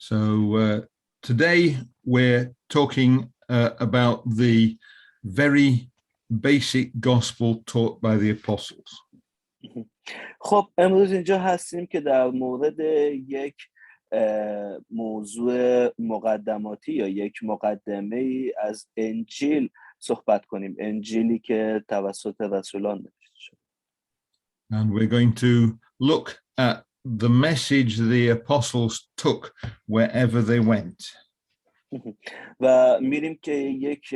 So today we're talking about the very basic gospel taught by the apostles. خب امروز اینجا هستیم که در مورد یک موضوع مقدماتی یا یک مقدمه ای از انجیل صحبت کنیم، انجیلی که توسط رسولان نوشته شد. And we're going to look at the message the apostles took wherever they went. و میریم که یک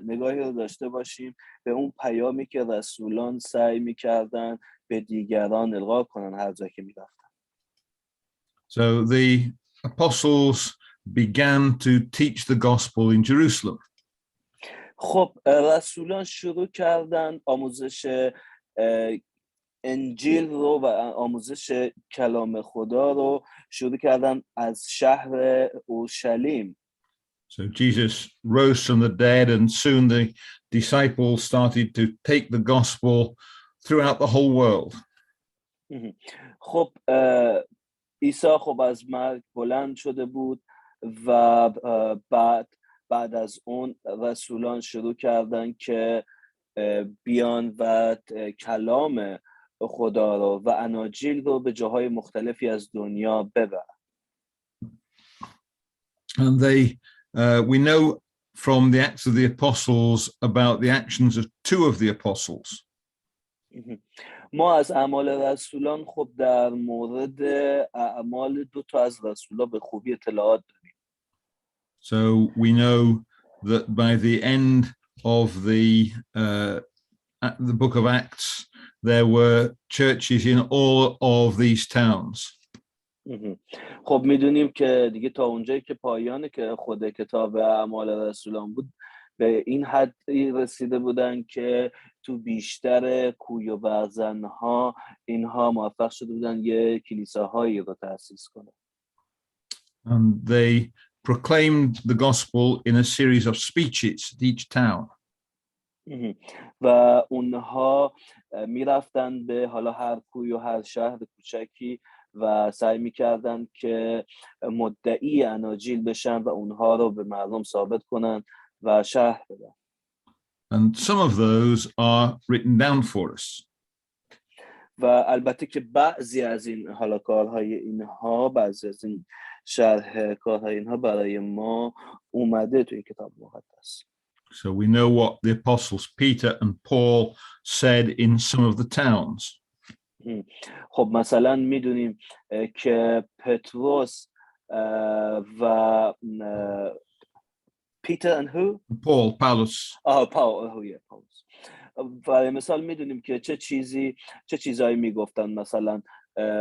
نگاهی رو داشته باشیم به اون پیامی که رسولان سعی میکردن به دیگران القا کنن هر جا که میرفتن. So the apostles began to teach the gospel in Jerusalem. خب رسولان شروع کردن آموزش انجیل رو و آموزش کلام خدا رو شروع کردن از شهر اورشلیم. So Jesus rose from the dead, and soon the disciples started to take the gospel throughout the whole world. خب عیسی خب از مرگ بلند شده بود و بعد از اون رسولان شروع کردن که بیان و کلام خدا رو و اناجیل رو به جاهای مختلفی از دنیا ببرن. And we know from the Acts of the Apostles about the actions of two of the apostles. ما از اعمال رسولان خب در مورد اعمال دو تا از رسولان به خوبی اطلاعات داریم. So we know that by the end of the book of Acts, there were churches in all of these towns. خب میدونیم که دیگه تا اونجایی که پایان که خود کتاب اعمال رسولان بود به این حد رسیده بودن که تو بیشتر کوی و برزنها اینها موفق شده بودن یه کلیساهایی رو تأسیس کنن. And they proclaimed the gospel in a series of speeches at each town. و اونها میرفتن به حالا هر کوی و هر شهر کوچکی و سعی میکردن که مدعی اناجیل بشن و اونها رو به مردم ثابت کنن و شرح بدن. And some of those are written down for us. و البته که بعضی از این حالا کارهای اینها، بعضی از این شرح کارهای اینها برای ما اومده تو این کتاب مقدس. So we know what the apostles Peter and Paul said in some of the towns. خب مثلا میدونیم که پتروس و Peter and who? Paulus. Paulus. برای مثال میدونیم که چه چیزایی میگفتن، مثلا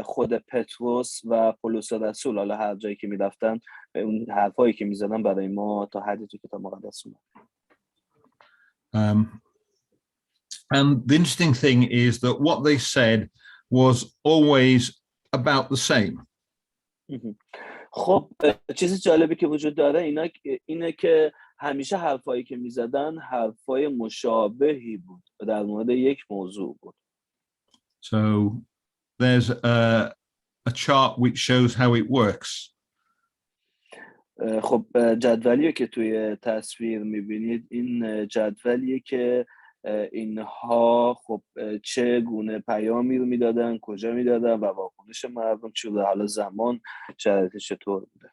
خود پتروس و پولس رسول حالا هر جایی که میرفتن اون حرفایی که میزدن برای ما تا حدی تو کتاب مقدس اومد. And the interesting thing is that what they said was always about the same. خب چیز جالبی که وجود داره اینه که همیشه حرفایی که میزدن حرفای مشابهی بود و در مورد یک موضوع بود. So there's a chart which shows how it works. خب جدولیه که توی تصویر میبینید این جدولیه که اینها خب چه گونه پیامی رو میدادن، کجا میدادن و واکنش مردم چه بوده، حالا زمان شرایطش چطور بوده.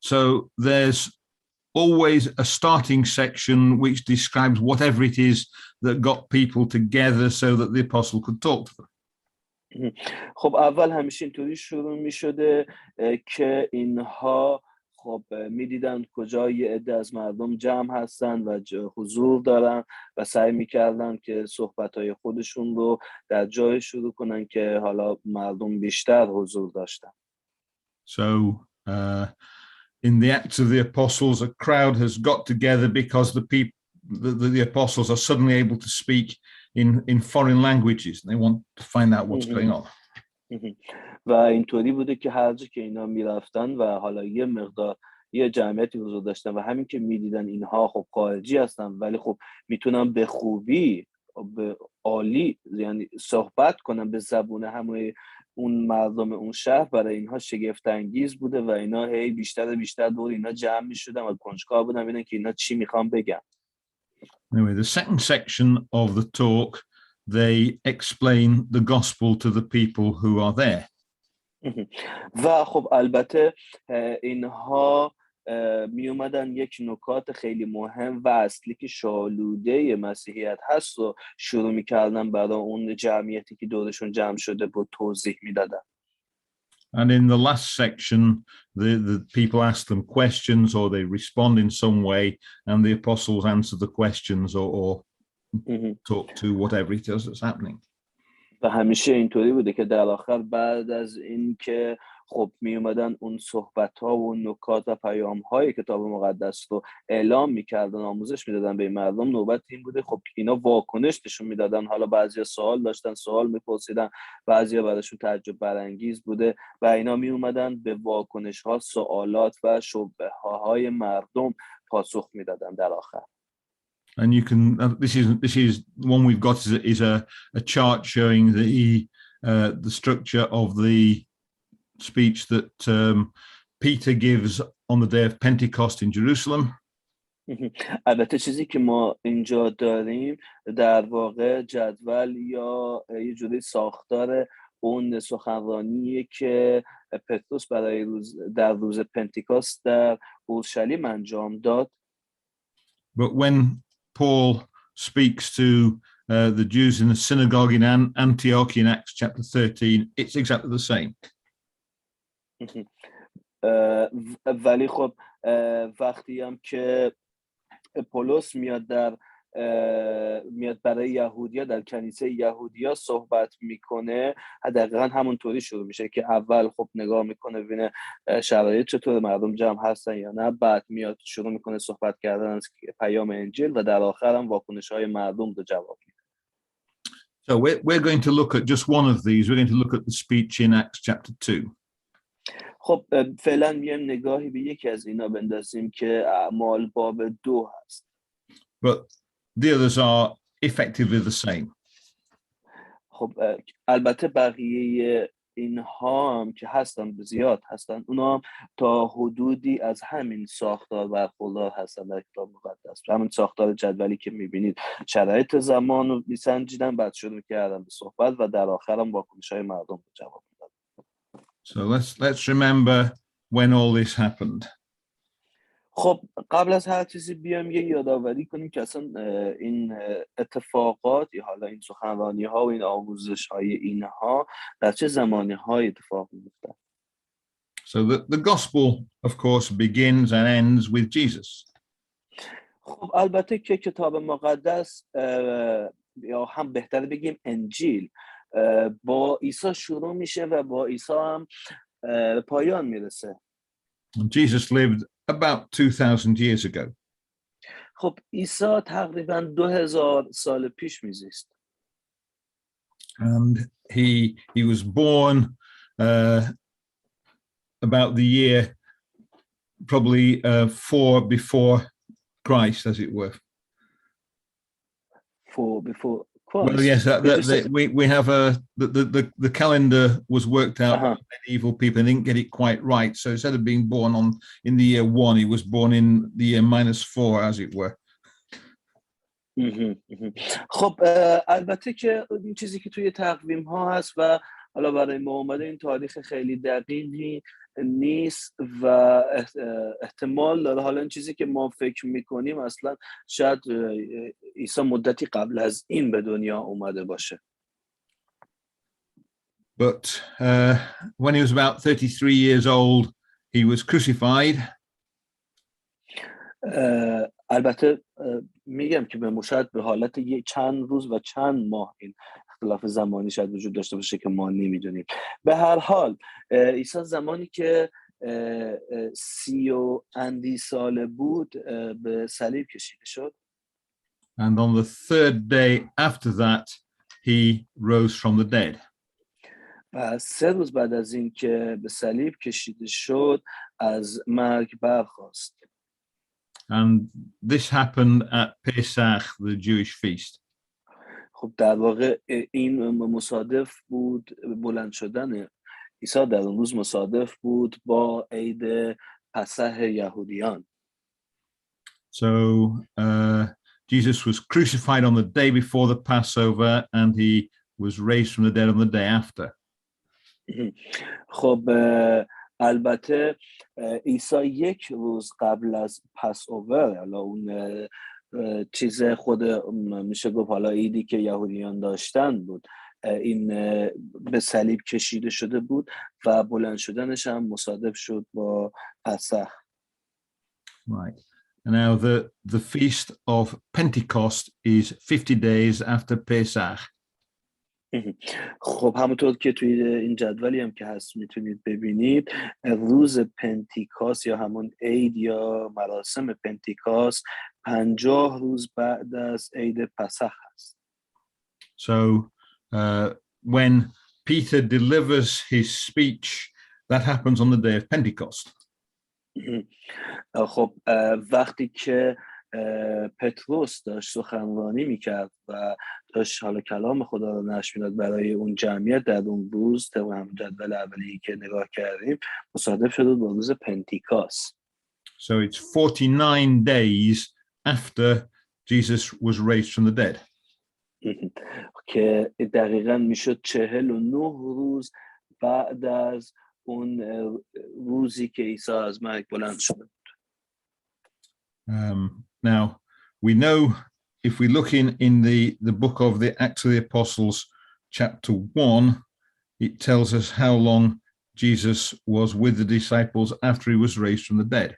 So there's always a starting section which describes whatever it is that got people together so that the apostle could talk to them. خب اول همیشه اینطوری شروع میشده که اینها خب میدیدن کجا یه عده از مردم جمع هستن و حضور دارن و سعی میکردن که صحبتهای خودشون رو در جای شروع کنن که حالا مردم بیشتر حضور داشتن. So in the Acts of the Apostles, a crowd has got together because the apostles are suddenly able to speak in foreign languages. They want to find out what's going on. و اینطوری بوده که هر جا که اینا میرفتن و حالا یه جمعیتی حضور داشتن و همین که میدیدن اینها خب خارجی هستن ولی خب میتونن به خوبی به عالی یعنی صحبت کنن به زبون همه اون مردم اون شهر برای اینها شگفت انگیز بوده و اینا هی بیشتر دور اینا جمع می‌شدن و کنجکاو بودن ببینن که اینا چی میخوان بگن. Anyway, the second section of the talk, they explain the gospel to the people who are there. و خب البته اینها می اومدن یک نکات خیلی مهم و اصلی که شالوده مسیحیت هست و شروع میکردن برای اون جمعیتی که دورشون جمع شده بود توضیح میدادن. And in the last section, the people ask them questions or they respond in some way, and the apostles answer the questions or talk to whatever it is that's happening. و همیشه اینطوری بوده که در آخر بعد از این که خب می اومدن اون صحبت ها و نکات و پیام های کتاب مقدس رو اعلام میکردن، آموزش میدادن به مردم، نوبت این بوده خب اینا واکنش نشون میدادن. حالا بعضیا سوال داشتن، سوال میپرسیدن، بعضیا براشون تعجب برانگیز بوده و اینا می اومدن به واکنش ها، سوالات و شبهه های مردم پاسخ میدادن در آخر. And you can, this is one we've got is a chart showing the structure of the speech that Peter gives on the day of Pentecost in Jerusalem. البته چیزی که ما اینجا داریم در واقع جدول یا یه جوری ساختار اون سخنرانیه که پتروس برای در روز پنتیکوست در اورشلیم انجام داد. But when Paul speaks to the Jews in the synagogue in Antioch in Acts chapter 13, it's exactly the same. ولی خب وقتی هم که پولس میاد برای یهودیا در کنیسه یهودیا صحبت میکنه، دقیقا همونطوری شروع میشه که اول خب نگاه میکنه ببینه شرایط چطور، مردم جمع هستن یا نه، بعد میاد شروع میکنه صحبت کردن از پیام انجیل و در آخر هم واکنش های مردم رو جواب میده. So we're going to look at just one of these. We're going to look at the speech in Acts chapter 2. خب فعلا میایم نگاهی به یکی از اینا بندازیم که اعمال باب 2 هست. But the others are effectively the same. خب البته بقیه اینها هم که هستن زیاد هستن، اونا هم تا حدودی از همین ساختار برخوردار هستن در کتاب مقدس. همین ساختار جدولی که میبینید، شرایط زمان رو میسنجیدن، بعد شروع میکردن به صحبت و در آخر هم واکنش های مردم رو جواب میدادن. So let's remember when all this happened. خب قبل از هر چیزی بیام یه یادآوری کنیم که اصلا این اتفاقات یا حالا این سخنرانی ها و این آموزش های اینها در چه زمانی های اتفاق میفتن. So the gospel, of course, begins and ends with Jesus. خب البته که کتاب مقدس یا هم بهتره بگیم انجیل با عیسی شروع میشه و با عیسی هم پایان میرسه. Jesus lived about 2000 years ago. خب عیسی تقریبا 2000 سال پیش میزیست. And he was born about the year probably 4 before Christ, as it were. 4 before Christ. Well, yes, we have the calendar was worked out by medieval people and didn't get it quite right. So instead of being born in the year 1, he was born in the year -4, as it were. خب البته که این چیزی که توی تقویم ها هست و حالا برای ما اومده این تاریخ خیلی دقیقی نیست و احتمال داره حالا این چیزی که ما فکر میکنیم اصلا شاید عیسی مدتی قبل از این به دنیا اومده باشه. But when he was about 33 years old, he was crucified. البته میگم که به شاید به حالت چند روز و چند ماه این اختلاف زمانی شاید وجود داشته باشه که ما نمیدونیم. به هر حال عیسی زمانی که 30 و اندی ساله بود به صلیب کشیده شد. And on the third day after that, he rose from the dead. و 3 روز بعد از این که به صلیب کشیده شد از مرگ برخاست. And this happened at Pesach, the Jewish feast. خب در واقع این مصادف بود، بلند شدن عیسی در اون روز مصادف بود با عید پسح یهودیان. So Jesus was crucified on the day before the Passover, and he was raised from the dead on the day after. خب البته عیسی یک روز قبل از پس اوور، حالا اون چیز خود میشه گفت حالا عیدی که یهودیان داشتن بود، این به صلیب کشیده شده بود و بلند شدنش هم مصادف شد با پسح. Right. And now the feast of Pentecost is 50 days after Pesach. خب همونطور که توی این جدولی هم که هست میتونید ببینید، روز پنتیکاست یا همون عید یا مراسم پنتیکاست 50 روز بعد از عید پسح هست. So when Peter delivers his speech, that happens on the day of Pentecost. خب وقتی که پتروس داشت سخنرانی میکرد و داشت حالا کلام خدا رو نشر میداد برای اون جمعیت در اون روز، طبق همون جدول اولی که نگاه کردیم، مصادف شد با روز پنتیکاست. So it's 49 days after Jesus was raised from the dead. که دقیقاً میشد 49 روز بعد از اون روزی که عیسی از مرگ بلند شد. Now, we know if we look in the book of the Acts of the Apostles, chapter 1, it tells us how long Jesus was with the disciples after he was raised from the dead.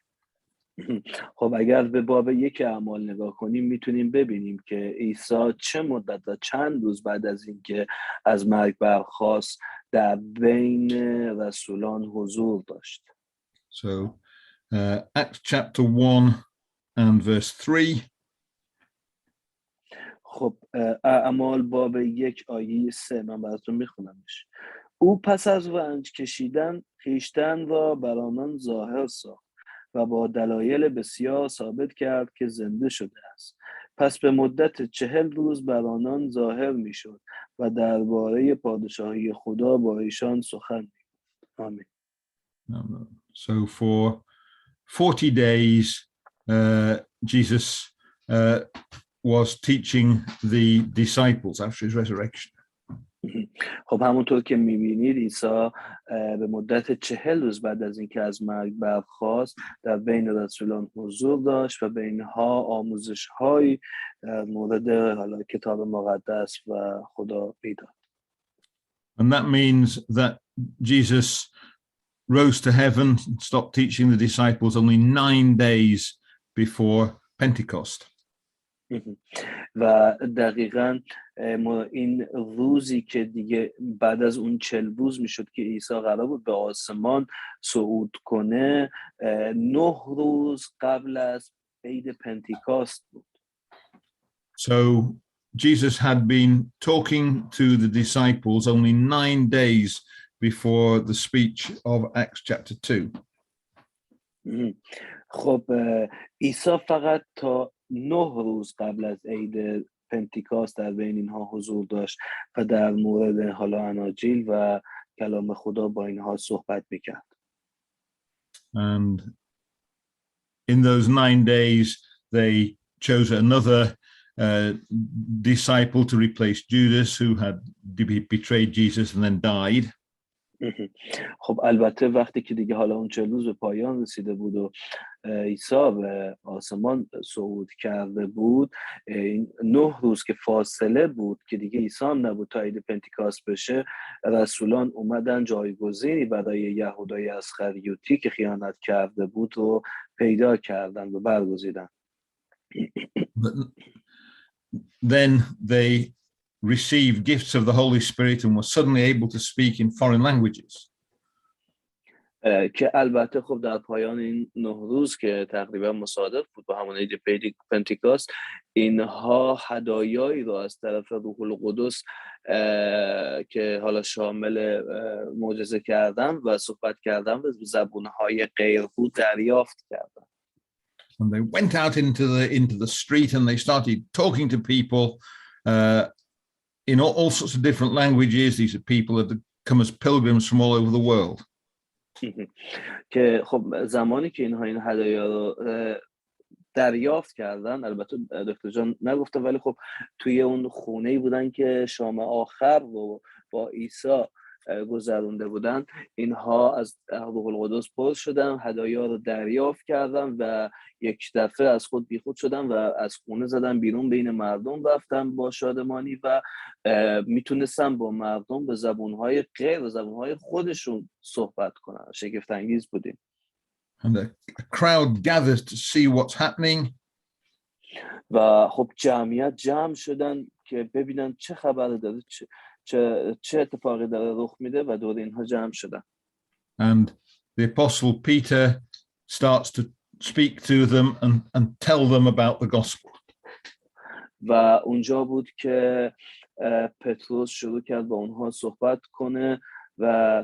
خب اگر به باب 1 اعمال نگاه کنیم میتونیم ببینیم که عیسی چه مدت و چند روز بعد از اینکه از مرگ برخاست در بین رسولان حضور داشت. So Acts chapter 1 and verse 3. خب اعمال باب 1 آیه 3 من براتون میخونمش. او پس از رنج کشیدن خویشتن را بر آنان ظاهر ساخت و با دلایل بسیار ثابت کرد که زنده شده است. پس به مدت 40 روز بر آنان ظاهر میشد و درباره پادشاهی خدا با ایشان سخن میگفت. آمین. So for 40 days Jesus was teaching the disciples after his resurrection. خب همونطور که میبینید عیسی به مدت 40 روز بعد از اینکه از مرگ برخاست در بین رسولان حضور داشت و به اینها آموزش های مورد حالا کتاب مقدس و خدا میداد. And that means that Jesus rose to heaven, stopped teaching the disciples only 9 days before Pentecost. و دقیقاً این روزی که دیگه بعد از اون 40 روز میشد که عیسی قرار بود به آسمان صعود کنه، 9 روز قبل از عید پنتیکاست بود. So Jesus had been talking to the disciples only 9 days before the speech of Acts chapter 2. خب عیسی فقط تا 9 روز قبل از عید پنتیکاست در بین اینها حضور داشت و در مورد حالا اناجیل و کلام خدا با اینها صحبت میکرد. And in those 9 days they chose another disciple to replace Judas, who had betrayed Jesus and then died. خب البته وقتی که دیگه حالا اون 40 روز به پایان رسیده بود و عیسی به آسمان صعود کرده بود، این 9 روز که فاصله بود که دیگه عیسی هم نبود تا عید پنتیکاست بشه، رسولان اومدن جایگزینی برای یهودای اسخریوطی که خیانت کرده بود رو پیدا کردن و برگزیدن. Then they received gifts of the Holy Spirit and were suddenly able to speak in foreign languages. که البته خب در پایان این 9 روز که تقریبا مصادف بود با همون عید پنتیکاست، اینها هدایایی رو از طرف روح القدس که حالا شامل معجزه کردن و صحبت کردن و زبونهای غیر بود دریافت کردن. And they went out into the street and they started talking to people in all sorts of different languages. These are people that have come as pilgrims from all over the world. که خب زمانی که اینها این هدایا رو دریافت کردن، البته دکتر جان نگفته، ولی خب توی اون خونه‌ای بودن که شام آخر رو با عیسی گذرونده بودن، اینها از روح القدس پر شدن، هدایا رو دریافت کردن و یک دفعه از خود بیخود شدن و از خونه زدن بیرون، بین مردم رفتن با شادمانی و میتونستن با مردم به زبونهای غیر و زبونهای خودشون صحبت کنن. شگفت انگیز بودیم. And a crowd gathers to see what's happening. و خب جمعیت جمع شدن که ببینن چه خبری داره، چه اتفاقی داره رخ میده و دور اینها جمع شدن. And the apostle Peter starts to speak to them and tell them about the gospel. و اونجا بود که پتروس شروع کرد با اونها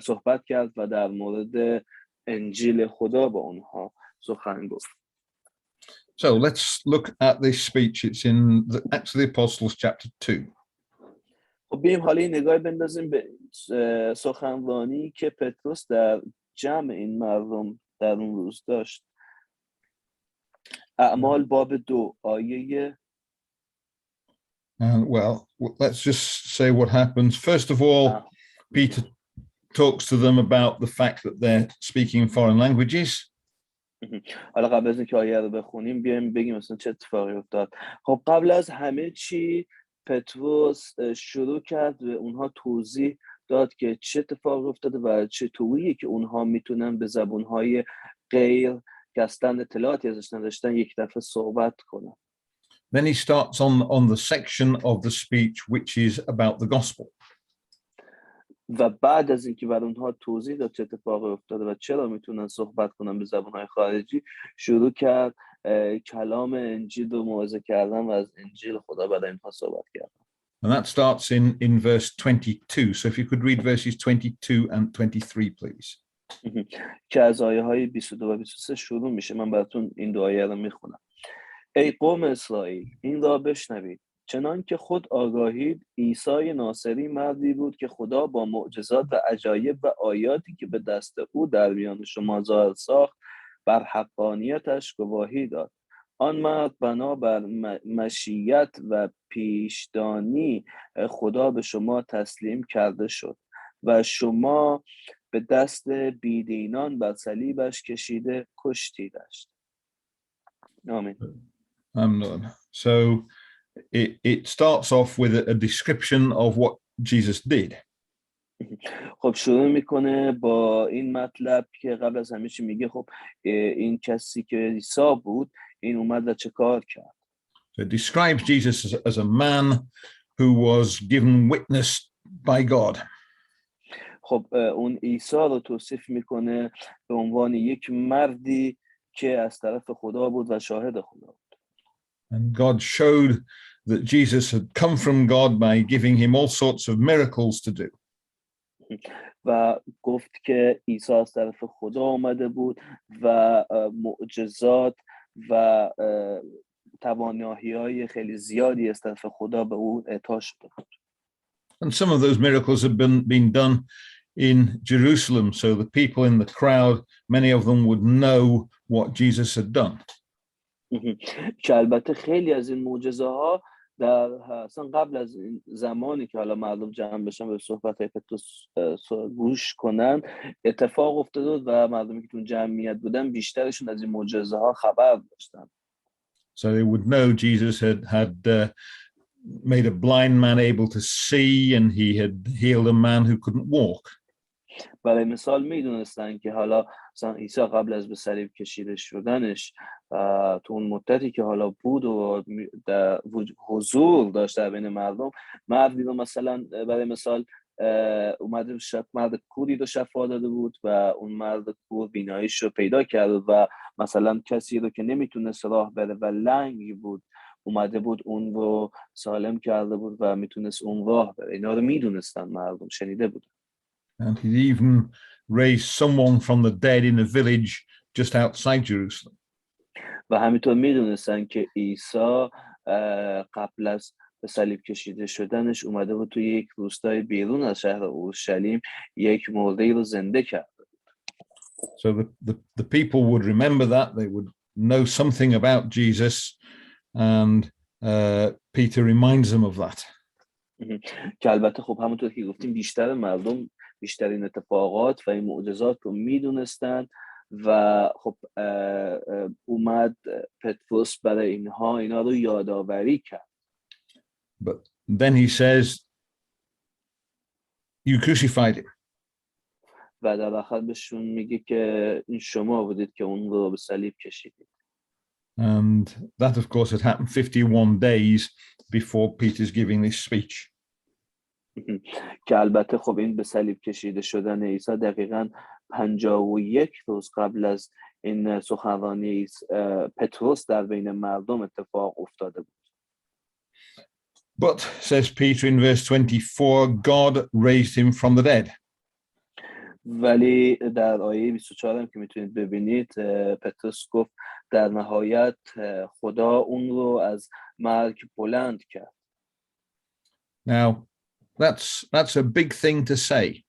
صحبت کرد و در مورد انجیل خدا با اونها سخن گفت. So let's look at this speech. It's in the Acts of the Apostles chapter 2. خب بیایم حالا این نگاه بندازیم به سخنرانی که پتروس در جمع این مردم در اون روز داشت. اعمال باب 2 آیه well, let's just say what happens. First of all, Peter talks to them about the fact that they're speaking foreign languages. حالا قبل از اینکه آیه رو بخونیم بیایم بگیم مثلا چه اتفاقی افتاد. خب قبل از همه چی پتروس شروع کرد به اونها توضیح داد که چه اتفاقی افتاده و چطوریه که اونها میتونن به زبونهای غیر که اصلا اطلاعاتی ازش نداشتن یک دفعه صحبت کنن. Then he starts on the section of the speech which is about the gospel. و بعد از اینکه بر اونها توضیح داد چه اتفاقی افتاده و چرا میتونن صحبت کنن به زبانهای خارجی، شروع کرد کلام انجیل رو موعظه کردن و از انجیل خدا برای اینها صحبت کردن. And that starts in verse 22. So if you could read verses 22 and 23, please. که از آیه های 22 و 23 شروع میشه. من براتون این دو آیه رو میخونم. ای قوم اسرائیل، این را بشنوید. چنان که خود آگاهید عیسی ناصری مردی بود که خدا با معجزات و عجایب و آیاتی که به دست او در میان شما ظاهر ساخت بر حقانیتش گواهی داد. آن مرد بنابر مشیت و پیشدانی خدا به شما تسلیم کرده شد و شما به دست بیدینان بر صلیبش کشیده کشتیدش. آمین. So it starts off with a description of what Jesus did. خب شروع میکنه با این مطلب که قبل از همه چی میگه خب این کسی که عیسی بود این اومد و چه کار کرد. So it describes Jesus as a man who was given witness by God. خب اون عیسی رو توصیف میکنه به عنوان یک مردی که از طرف خدا بود و شاهد خدا بود. And God showed that Jesus had come from God by giving him all sorts of miracles to do. و گفت که عیسی از طرف خدا آمده بود و معجزات و توانایی‌های خیلی زیادی از طرف خدا به او اعطا شده بود. And some of those miracles had been done in Jerusalem, so the people in the crowd, many of them would know what Jesus had done. که البته خیلی از این معجزه ها در اصلا قبل از این زمانی که حالا مردم جمع بشن به صحبت پتروس گوش کنن اتفاق افتاده و مردمی که تو جمعیت بودن بیشترشون از این معجزه ها خبر داشتن. So they would know Jesus had made a blind man able to see, and he had healed a man who couldn't walk. برای مثال میدونستن که حالا مثلا عیسی قبل از به صلیب کشیده شدنش تو اون مدتی که حالا بود و در حضور داشت در بین مردم، مردی رو مثلا برای مثال اومده مرد کوری رو شفا داده بود و اون مرد کور بیناییش رو پیدا کرد و مثلا کسی رو که نمیتونست راه بره و لنگ بود اومده بود اون رو سالم کرده بود و میتونست اون راه بره. اینا رو میدونستن مردم، شنیده بود. And he'd even raised someone from the dead in a village just outside Jerusalem. و همینطور میدونستن که عیسی قبل از به صلیب کشیده شدنش اومده بود توی یک روستای بیرون از شهر اورشلیم یک مرده‌ای رو زنده کرد. So the people would remember that, they would know something about Jesus, and Peter reminds them of that. که البته خب همونطور که گفتیم بیشتر مردم بیشترین اتفاقات و این معجزات رو میدونستن و خب اومد پتروس برای اینا رو یادآوری کرد. But then he says, you crucified him. و در آخر بهشون میگه که این شما بودید که اون رو به صلیب کشیدید. And that, of course, had happened 51 days before Peter's giving this speech. که البته خب این به صلیب کشیده شدن عیسی دقیقاً 51 روز قبل از این سخنرانی پتروس در بین مردم اتفاق افتاده بود. But, says Peter in verse 24, God raised him from the dead. ولی در آیه 24 هم که میتونید ببینید پتروس گفت در نهایت خدا اون رو از مرگ بلند کرد. Now, that's a big thing to say.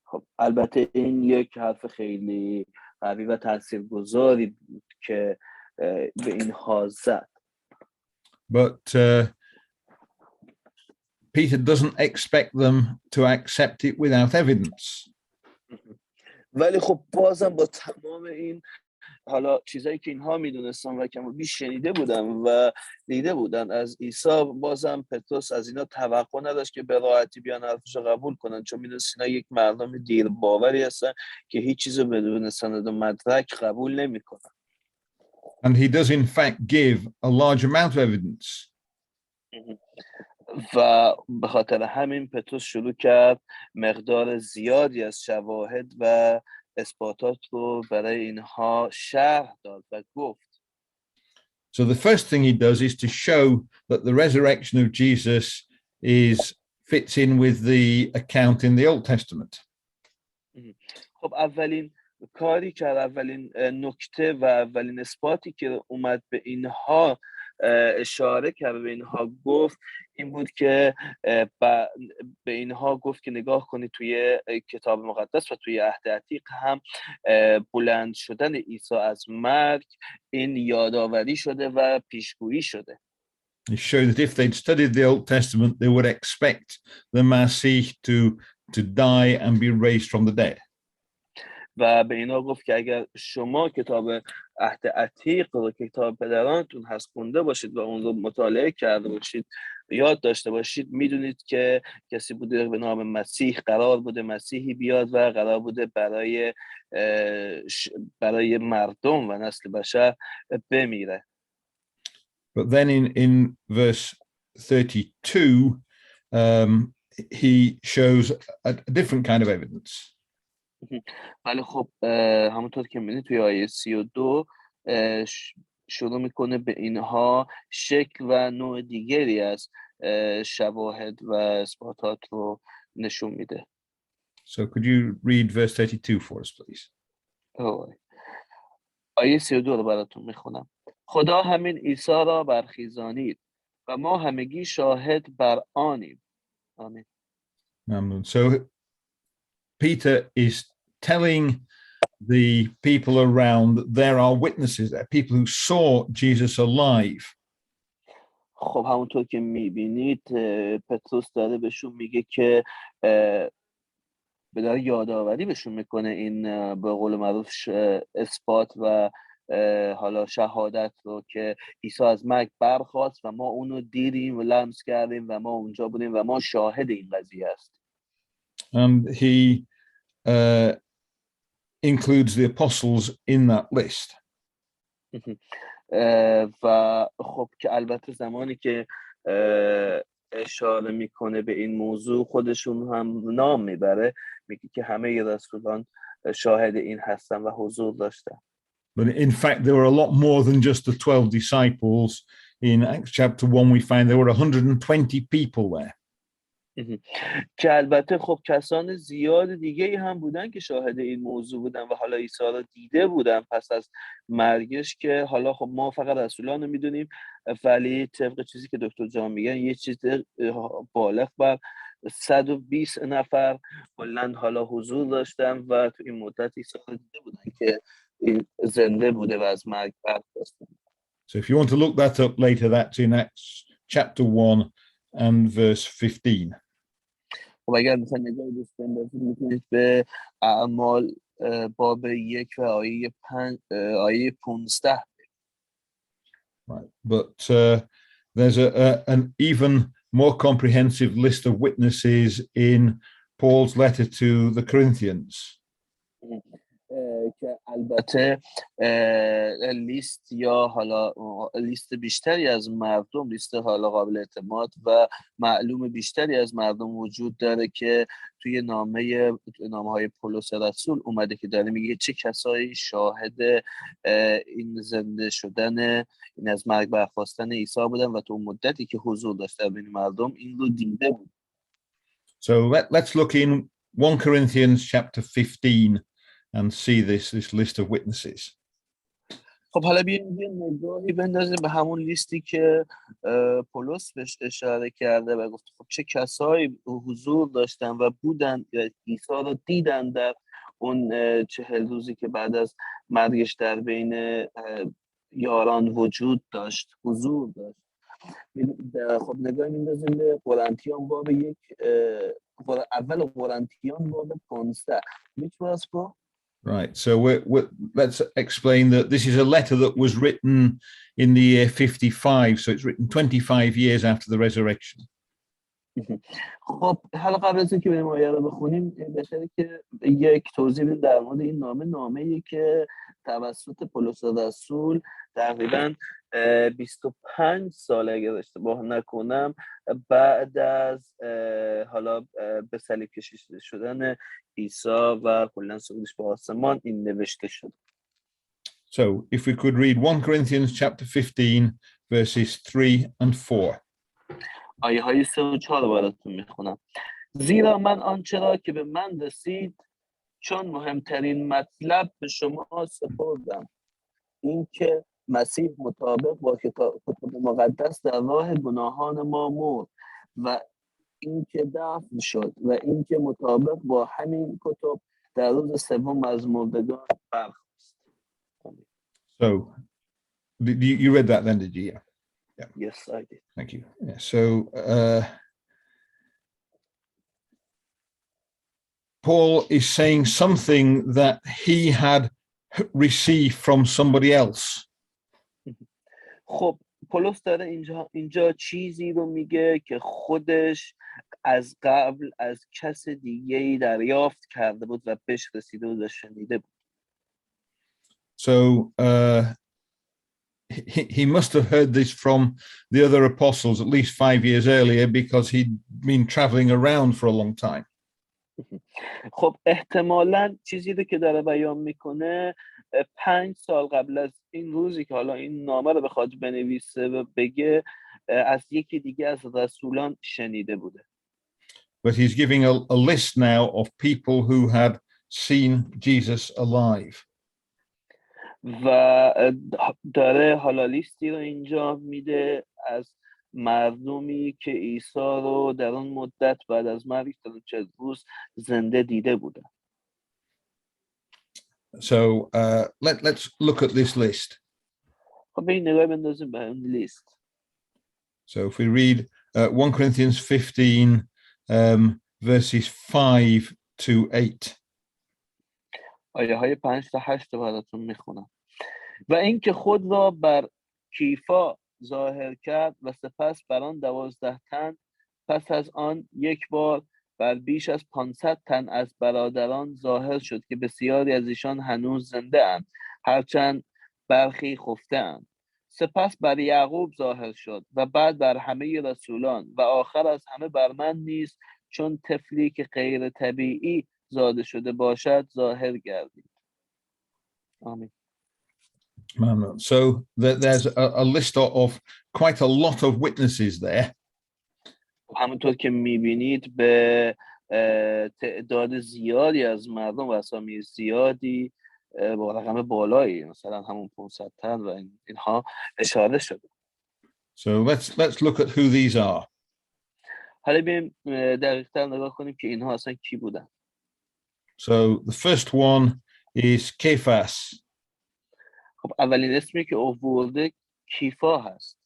خب البته این یک حرف خیلی قوی و تاثیرگذاری بود که به اینها زد. But Peter doesn't expect them to accept it without evidence. ولی خب بازم با تمام این حالا چیزایی که اینها میدونستن و کم و بیش شنیده بودن و دیده بودن از عیسی، بازم پتروس از اینا توقع نداشت که به راحتی بیان حرفش رو قبول کنن، چون میدونست اینا یک مردم دیر باوری هستن که هیچ چیزو بدون سند و مدرک قبول نمیکنن. And he does in fact give a large amount of evidence. و به خاطر همین پتروس شروع کرد مقدار زیادی از شواهد و اثباتات رو برای اینها شرح داد و گفت. So the first thing he does is to show that the resurrection of Jesus fits in with the account in the Old Testament. خب اولین کاری که اولین نکته و اولین اثباتی که اومد به اینها اشاره کرد، به اینها گفت این بود که به اینها گفت که نگاه کنید توی کتاب مقدس و توی عهد عتیق هم بلند شدن عیسی از مرگ این یادآوری شده و پیشگویی شده. He showed that if they'd studied the Old Testament, they would expect the Messiah to die and be raised from the dead. و به اینا گفت که اگر شما کتاب عهد عتیق رو که کتاب پدرانتون هست خونده باشید و اون رو مطالعه کرده باشید، یاد داشته باشید، میدونید که کسی بوده به نام مسیح، قرار بوده مسیحی بیاد و قرار بوده برای مردم و نسل بشر بمیره. But then in verse 32, he shows a different kind of evidence. ولی خب همونطور که می‌بینید توی آیه 32 شروع میکنه به اینها شکل و نوع دیگری از شواهد و اثباتات رو نشون میده. So could you read verse 32 for us, please? آیه 32 رو براتون میخونم. خدا همین عیسی را برخیزانید و ما همگی شاهد بر آنیم. آمین. So Peter is telling the people around that there are witnesses, there are people who saw Jesus alive. خب همونطور که میبینید پتروس داره بهشون میگه که به داره یادآوری بهشون میکنه این به قول معروف اثبات و حالا شهادت رو که عیسی از مرگ برخاست و ما اونو دیدیم و لمس کردیم و ما اونجا بودیم و ما شاهد این قضیه هستیم. And he includes the apostles in that list. و خب که البته زمانی که اشاره میکنه به این موضوع خودشون هم نام میبره، میگه که همه رسولان شاهد این هستن و حضور داشتن. But in fact, there were a lot more than just the 12 disciples. In Acts chapter 1, we find there were 120 people there. که البته خب کسان زیاد دیگه هم بودن که شاهد این موضوع بودن و حالا عیسی را دیده بودن پس از مرگش، که حالا خب ما فقط رسولان رو میدونیم ولی طبق چیزی که دکتر جان میگن یه چیز بالغ بر 120 نفر کلاً حالا حضور داشتن و تو این مدت عیسی رو دیده بودن که این زنده بوده و از مرگ برخاسته. So if you want to look that up later, that's in Acts chapter 1 and verse 15. خب اگر میخواید نگاه دوست بندازید میتونید به اعمال باب 1 و آیه 15. Right. But there's an even more comprehensive list of witnesses in Paul's letter to the Corinthians. که البته لیست یا حالا لیست بیشتری از مردم، لیست حالا قابل اعتماد و معلوم بیشتری از مردم وجود داره که توی نامه‌های پولس رسول اومده که داره میگه چه کسایی شاهد این زنده شدن، این از مرگ برخاستن عیسی بودن و تو مدتی که حضور داشته بین مردم این رو دیده بود. So let's look in 1 Corinthians chapter 15 and see this list of witnesses. خب حالا بیایم یه نگاهی بندازیم به همون لیستی که پولس بهش اشاره کرده و گفت خب چه کسایی حضور داشتن و بودن عیسی رو دیدن در اون 40 روزی که بعد از مرگش در بین یاران وجود داشت، حضور داشت. خب نگاهی میندازیم به قرنتیان باب اول قرنتیان باب 15. Which was for? Right, so let's explain that this is a letter that was written in the year 55, so it's written 25 years after the resurrection. خب حالا قبل از اینکه بریم آیه رو بخونیم بهتره که یک توضیح بدیم در مورد این نامه‌ای که توسط پولس رسول تقریباً 25 سال اگر اشتباه نکنم بعد از حالا به صلیب کشیده شدن عیسی و کلاً صعودش به آسمان این نوشته شد. So if we could read 1 Corinthians chapter 15 verses 3 and 4. آیه های 3 و 4 براتون میخونم. زیرا من آنچه را که به من رسید چون مهمترین مطلب به شما سپردم، این که مسیح مطابق با کتاب مقدس در راه گناهان ما مرد و این که دفن شد و این که مطابق با همین کتب در روز سوم از مردگان برخاست. So you read that then, did you? Yeah. Yes, I did. Thank you. Yeah, so Paul is saying something that he had received from somebody else. خب پولس داره اینجا چیزی رو میگه که خودش از قبل از کس دیگه‌ای دریافت کرده بود و بهش رسیده بود و شنیده بود. So he must have heard this from the other apostles at least 5 years earlier because he'd been traveling around for a long time. خب احتمالاً چیزی رو که داره بیان میکنه 5 سال قبل از این روزی که حالا این نامه رو بخواد بنویسه و بگه از یکی دیگه از رسولان شنیده بوده. But he's giving a list now of people who had seen Jesus alive. و داره حالا لیستی رو اینجا میده از مردمی که عیسی رو در اون مدت بعد از مرگ 40 روز زنده دیده بودن. So let's look at this list. خب این نگاه بندازیم به این لیست. So if we read 1 Corinthians 15 verses 5 to 8. آیه های 5 تا 8 براتون میخونم. و اینکه خود را بر کیفا ظاهر کرد و سپس بر آن 12 تن، پس از آن یک بار بر بیش از 500 تن از برادران ظاهر شد که بسیاری از ایشان هنوز زنده اند، هرچند برخی خفته اند. سپس بر یعقوب ظاهر شد و بعد بر همه رسولان و آخر از همه بر من نیز چون طفلی که غیر طبیعی زاده شده باشد ظاهر گردید. آمین. So there's a list of quite a lot of witnesses there. همونطور که میبینید به تعداد زیادی از مردم و اسامی زیادی با رقم بالایی مثلا همون 500 تن و اینها اشاره شده. So let's look at who these are. حالا بیایم دقیق‌تر نگاه کنیم که اینها اصلا کی بودن. So the first one is Kephas. خب اولین اسمی که آورده کیفا هست.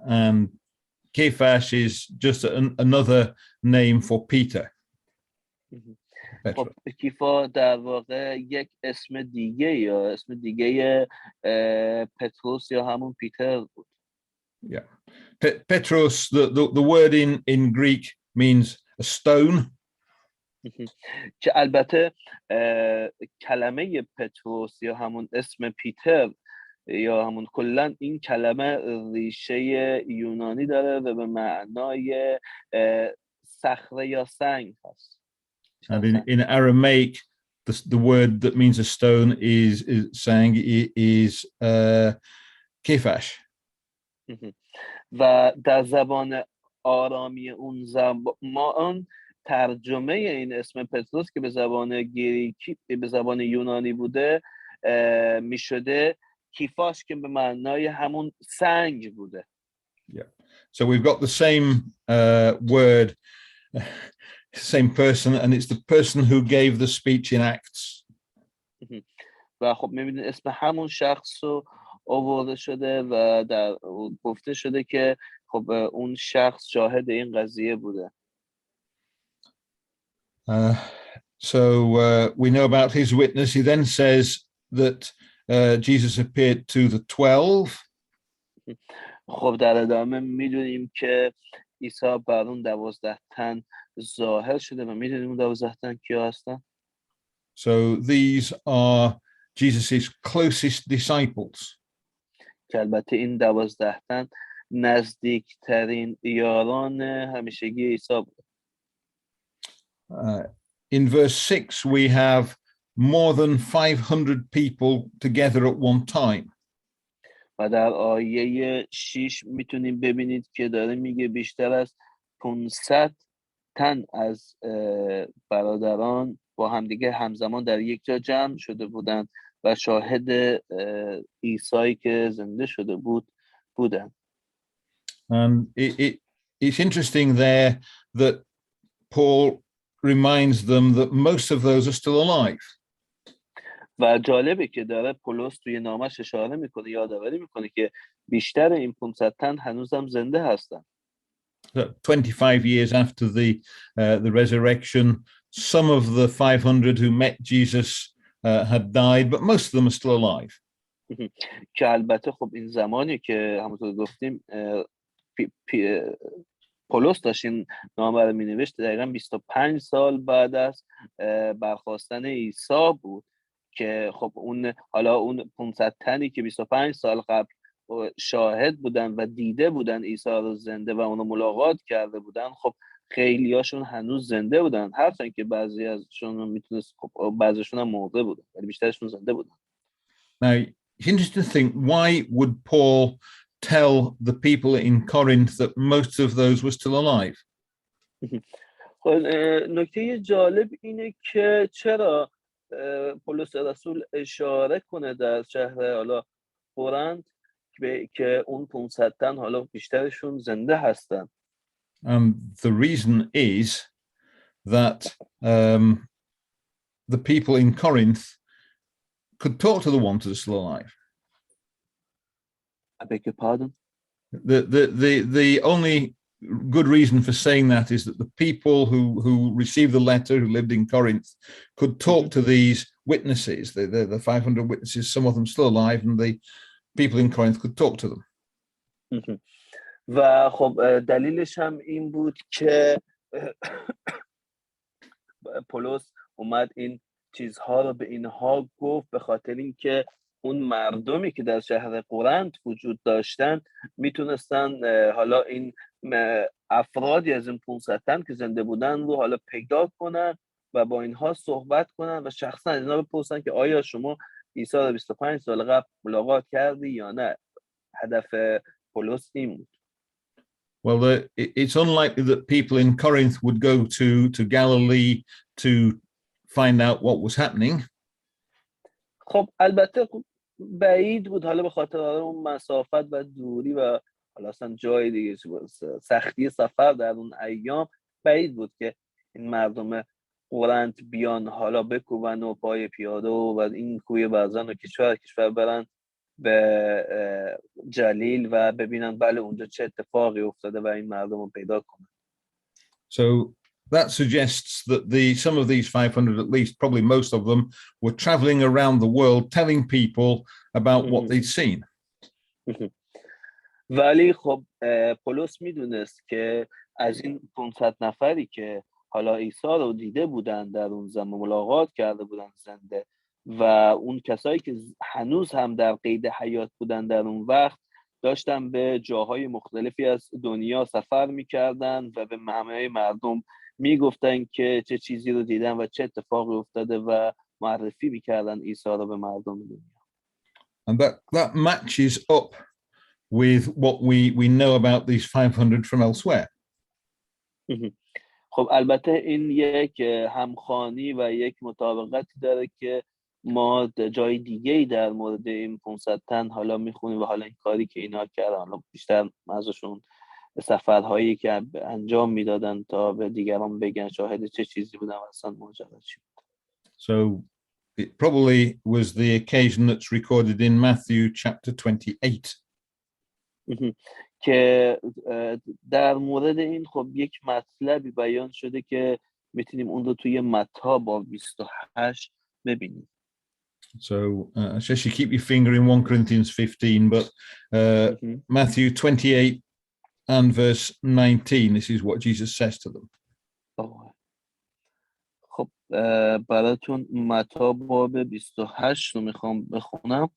And Kephas is just another name for Peter. خب کیفا در واقع یک اسم دیگه یا اسم دیگه پتروس یا همون پیتر بود. Yeah. Petros, the word in Greek means a stone. که البته کلمه پتروس یا همون اسم پیتر یا همون کلن این کلمه ریشه یونانی داره و به معنای صخره یا سنگ هست. And in Aramaic, the word that means a stone is saying is kefash. و در زبان آرامی اون زمان ترجمه این اسم پتروس که به زبان گریکی به زبان یونانی بوده میشده کیفاش که به معنای همون سنگ بوده. Yeah. So we've got the same word, same person, and it's the person who gave the speech in Acts. و خب میبینید اسم همون شخص رو آورده شده و در گفته شده که خب اون شخص شاهد این قضیه بوده. So we know about his witness. He then says that Jesus appeared to the 12. خب در ادامه میدونیم که عیسی بر اون 12 تن ظاهر شده و میدونیم اون 12 تن کیا هستن. So these are Jesus's closest disciples. که البته این 12 تن نزدیکترین یاران همیشگی عیسی بود. In verse 6 we have more than 500 people together at one time. و در آیه 6 میتونیم ببینید که داره میگه بیشتر از 500 تن از برادران با همدیگه همزمان در یک جا جمع شده بودند و شاهد عیسی که زنده شده بودند. And it's interesting there that Paul reminds them that most of those are still alive. و جالبه که داره پولس توی نامش اشاره میکنه یادآوری میکنه که بیشتر این 500 تن هنوزم زنده هستن. 25 years after the resurrection, some of the 500 who met Jesus had died, but most of them are still alive. که البته خب این زمانی که همونطور گفتیم پولس داشت این نامه رو مینوشت دقیقاً 25 سال بعد از برخاستن عیسی بود که خب اون 500 تنی که 25 سال قبل شاهد بودن و دیده بودن عیسی رو زنده و اونو ملاقات کرده بودن خب خیلیاشون هنوز زنده بودن، هرچند که بعضی ازشون میتونست خب بعضیشون هم مرده بودن ولی بیشترشون زنده بودن. Now it's interesting to think, why would Paul tell the people in Corinth that most of those were still alive? نکته جالب اینه که چرا پولس رسول اشاره کنه در شهر قرنت که اون 500 تن حالا بیشترشون زنده هستن. The reason is that the people in Corinth could talk to the ones that are still alive. I beg your pardon? The only good reason for saying that is that the people who received the letter, who lived in Corinth, could talk to these witnesses, the 500 witnesses, some of them still alive, and the people in Corinth could talk to them. و خب دلیلش هم این بود که پولس اومد این چیزها رو به اینها گفت به خاطر اینکه اون مردمی که در شهر قرنت وجود داشتن میتونستن حالا این افرادی از این 500 تن که زنده بودن رو حالا پیدا کنن و با اینها صحبت کنن و شخصا از اینا بپرسن که آیا شما عیسی رو 25 سال قبل ملاقات کردی یا نه. هدف پولس این بود. Well, it's unlikely that people in Corinth would go to Galilee to find out what was happening. خب البته بعید بود حالا به خاطر اون مسافت و دوری و حالا اصلا جای دیگه سختی سفر در اون ایام بعید بود که این مردم قرنت بیان حالا بکوبن و پای پیاده و این کوی برزن و کشور برن به جلیل و ببینن بله اونجا چه اتفاقی افتاده و این مردم رو پیدا کنن. So that suggests that some of these 500, at least probably most of them, were traveling around the world telling people about what they'd seen. ولی خب پولس میدونست که از این 500 نفری که حالا عیسی رو دیده بودن در اون زمان، ملاقات کرده بودن زنده، و اون کسایی که هنوز هم در قید حیات بودن در اون وقت، داشتن به جاهای مختلفی از دنیا سفر میکردن و به همه مردم میگفتن که چه چیزی رو دیدن و چه اتفاقی افتاده و معرفی میکردن عیسی رو به مردم دنیا. And that matches up with what we know about these 500 from elsewhere. خب البته این یک همخوانی و یک مطابقتی داره که ما جای دیگه‌ای در مورد این 500 تن حالا میخونیم و حالا این کاری که اینا کردن، حالا بیشتر ازشون سفرهایی که انجام میدادن تا به دیگران بگن شاهد چه چیزی بودن و اصلا ماجرا چی بود. So it probably was the occasion that's recorded in Matthew chapter 28. که در مورد این خب یک مطلبی بیان شده که میتونیم اون رو توی متی باب 28 ببینیم. So I suggest you keep your finger in 1 Corinthians 15, but Matthew 28 and verse 19, this is what Jesus says to them. خب براتون متی باب 28 رو میخوام بخونم.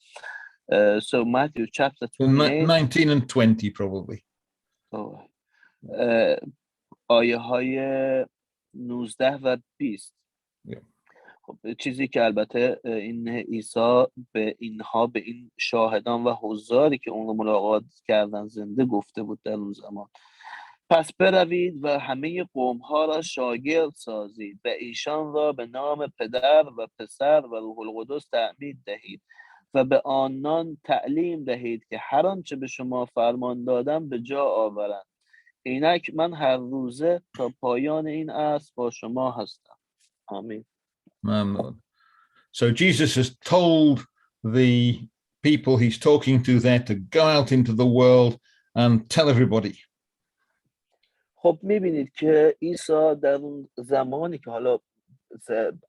So Matthew chapter 28. 19 and 20 probably. آیه های 19 و 20. خب چیزی که البته این عیسی به اینها، به این شاهدان و حضاری که اون رو ملاقات کردن زنده گفته بود در اون زمان: پس بروید و همه قوم ها را شاگرد سازید و ایشان را به نام پدر و پسر و روح القدس تعمید دهید و به آنان تعلیم دهید که هر آنچه به شما فرمان دادم به جا آورند. اینک من هر روزه تا پایان این عصر با شما هستم. آمین. Amen. So Jesus has told the people he's talking to there to go out into the world and tell everybody. خب میبینید که عیسی در اون زمانی که حالا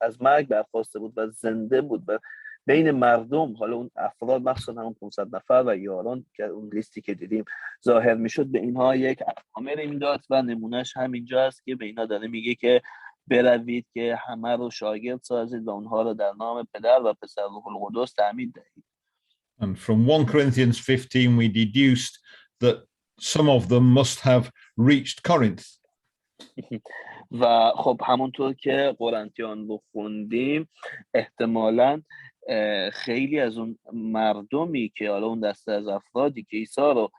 از مرگ برخاسته بود و زنده بود و بین مردم، حالا اون افراد مخصوصا همون 500 نفر و یاران که اون لیستی که دیدیم ظاهر میشد، به اینها یک اوامری میداد و نمونهش همینجا است که به اینها داره میگه که بروید که همه رو شاگرد سازید و اونها رو در نام پدر و پسر و روح القدس تعمید دهید. And from 1 Corinthians 15 we deduced that some of them must have reached Corinth. و خب همونطور که قرنتیان رو خوندیم، احتمالاً خیلی از اون مردمی که حالا اون دسته از افرادی که عیسی رو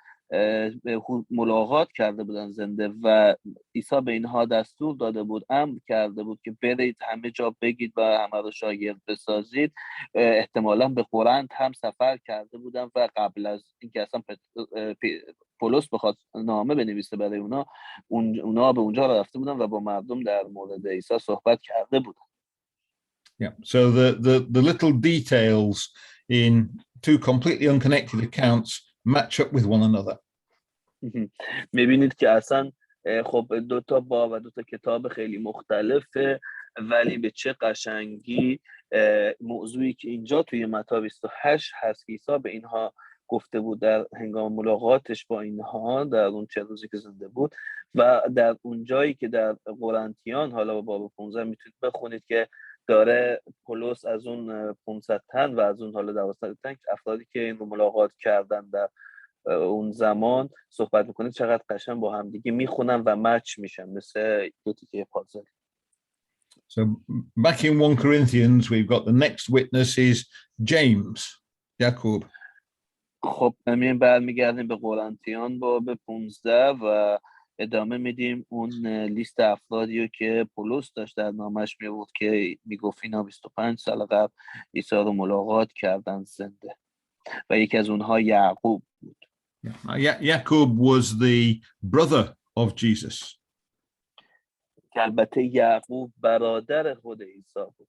ملاقات کرده بودن زنده و عیسی به اینها دستور داده بود، امر کرده بود که برید همه جا بگید و همه رو شاگرد بسازید، احتمالاً به قرنت هم سفر کرده بودن و قبل از اینکه اصلا پولس بخواد نامه بنویسه برای اونا به اونجا رفته بودن و با مردم در مورد عیسی صحبت کرده بودن. Yeah. So the little details in two completely unconnected accounts match up with one another. میبینید که اصلا خب دو تا باب و دو تا کتاب خیلی مختلفه، ولی به چه قشنگی موضوعی که اینجا توی متی 28 هست که عیسی به اینها گفته بود در هنگام ملاقاتش با اینها در اون چند روزی که زنده بود، و در اون جایی که در قرنتیان حالا باب 15 میتونید بخونید که داره پولس از اون 500 تن و از اون حالا 12 تن افرادی که این رو ملاقات کردن در اون زمان صحبت میکنه، چقدر قشنگ با هم دیگه میخونن و مچ میشن مثل دو تیکه پازل. So back in 1 Corinthians we've got the next witness is James, Jacob. خب همین برمیگردیم به قرنتیان باب 15 و ادامه میدیم اون لیست افرادی رو که پولس داشت در نامش میبود که میگفت اینا 25 سال قبل عیسی رو ملاقات کردن زنده و یکی از اونها یعقوب بود. Jacob was the brother of Jesus. که البته یعقوب برادر خود عیسی بود.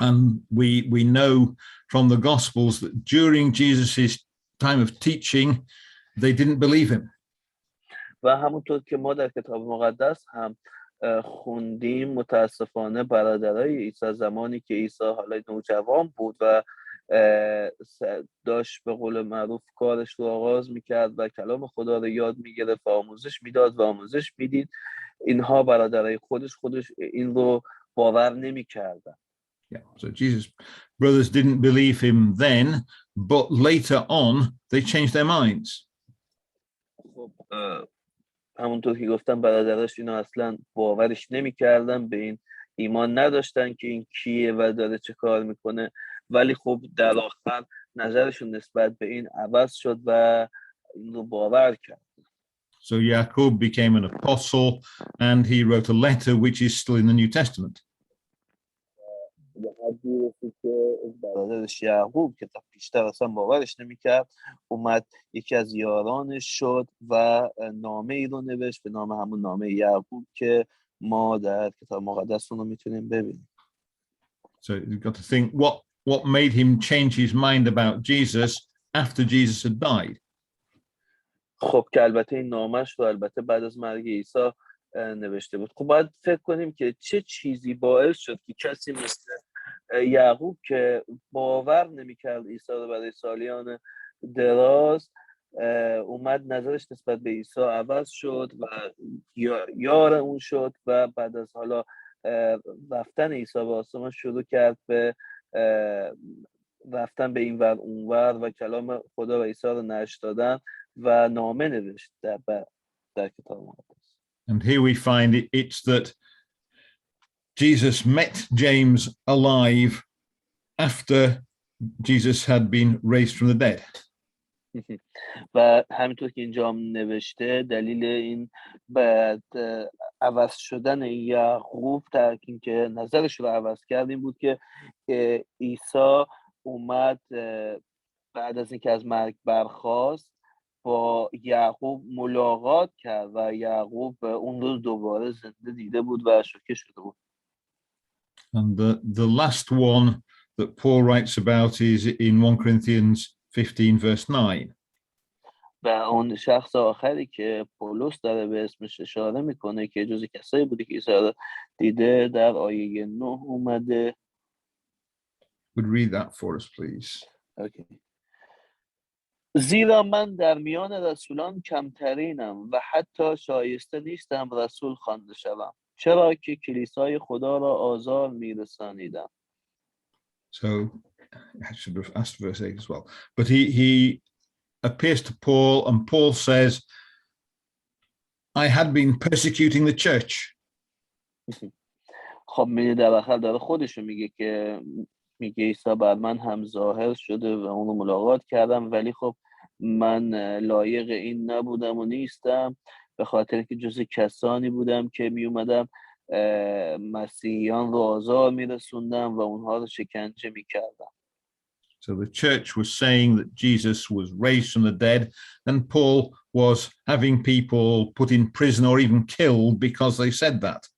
And we know from the Gospels that during Jesus's time of teaching, they didn't believe him. و همونطور که ما در کتاب مقدس هم خوندیم، متاسفانه برادرای عیسی زمانی که عیسی حالا نوجوان بود و داشت به قول معروف کارش رو آغاز میکرد و کلام خدا رو یاد میگرفت و آموزش میداد و آموزش میدید، اینها برادرای خودش این رو باور نمیکردن. Yeah, so Jesus' brothers didn't believe him then, but later on they changed their minds. خب همونطور که گفتم برادرش اینو اصلا باورش نمیکردن، به این ایمان نداشتن که این کیه و داره چه کار میکنه، ولی خب در آخر نظرشون نسبت به این عوض شد و این رو باور کرد. So Jacob became an apostle and he wrote a letter which is still in the New Testament. برادرش یعقوب که پیشتر اصلا باورش نمیکرد اومد یکی از یارانش شد و نامه ای رو نوشت به نام همون نامه یعقوب که ما در کتاب مقدس رو میتونیم ببینیم. So you've got to think what made him change his mind about Jesus after Jesus had died. خب که البته این نامش رو البته بعد از مرگ عیسی نوشته بود. خب باید فکر کنیم که چه چیزی باعث شد که کسی مثل یعقوب که باور نمی‌کرد عیسی رو برای سالیان دراز اومد نظرش نسبت به عیسی عوض شد و یار اون شد و بعد از حالا رفتن عیسی به آسمان شروع کرد به رفتن به این ور اون ور و کلام خدا و عیسی رو نشر دادن و نامه نوشت در کتاب مقدس. And here we find it's that Jesus met James alive after Jesus had been raised from the dead. و همینطور که اینجا هم نوشته دلیل این بعد عوض شدن یعقوب در اینکه نظرش رو عوض کرد این بود که عیسی اومد بعد از اینکه از مرگ برخاست با یعقوب ملاقات کرد و یعقوب اون رو دوباره زنده دیده بود و شوکه شده بود. And the last one that Paul writes about is in 1 Corinthians 15 verse 9. و اون شخص آخری که پولس داره به اسمش اشاره میکنه که جز کسایی بوده که عیسی رو دیده در آیه 9 اومده. Would read that for us, please. Okay. زیرا من در میان رسولان کمترینم و حتی شایسته نیستم رسول خوانده شوم، چرا که کلیسای خدا را آزار میرسانیدم. So I should have asked verse 8 as well. But he appears to Paul and Paul says, I had been persecuting the church. خب میگه در آخر داره خودشو میگه که میگه عیسی بر من هم ظاهر شده و اونو ملاقات کردم ولی خب من لایق این نبودم و نیستم به خاطر که جز کسانی بودم که می اومدم مسیحیان رو آزار میرسوندم و اونها رو شکنجه میکردم. So the church was saying that Jesus was raised from the dead and Paul was having people put in prison or even killed because they said that.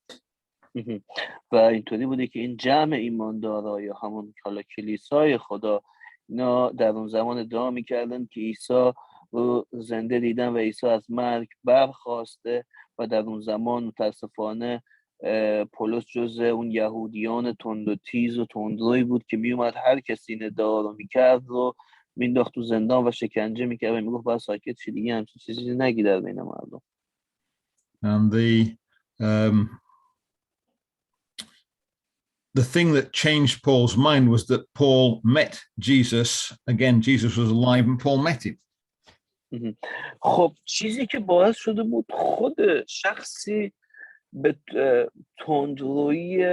و اینطوری بوده که این جمع ایماندارا یا همون حالا کلیسای خدا اینا در اون زمان ادعا میکردن که عیسی رو زنده دیدن و عیسی از مرگ برخاسته و در اون زمان متاسفانه پولس جز اون یهودیان تند و تیز و تندروی بود که میومد هر کسی این ادعا رو میکرد رو مینداخت تو زندان و شکنجه میکرد و میگفت باید ساکت شی دیگه همچین چیزی نگی در بین مردم. And the thing that changed Paul's mind was that Paul met Jesus. Again, Jesus was alive and Paul met him. خب چیزی که باعث شده بود خود شخصی به تندرویی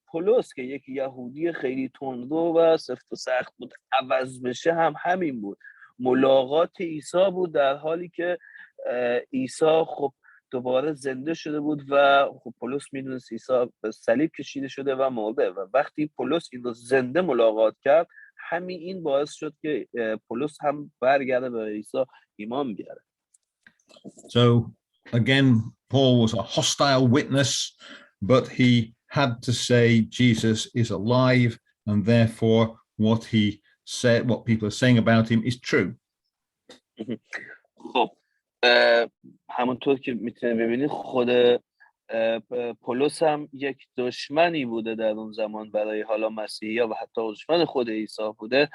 پولس که یک یهودی خیلی تندرو و سفت و سخت بود عوض بشه هم همین بود. ملاقات عیسی بود در حالی که عیسی خب دوباره زنده شده بود و خب پولس میدونست عیسی به صلیب کشیده شده و مرده و وقتی پولس این رو زنده ملاقات کرد همین این باعث شد که پولس هم برگرده به عیسی ایمان بیاره. So again, Paul was a hostile witness, but he had to say Jesus is alive, and therefore what he said, what people are saying about him is true. خب همونطور که میتونید ببینید خود پولس هم یک دشمنی بوده در اون زمان برای حالا مسیحی و حتی دشمن خود عیسی بوده،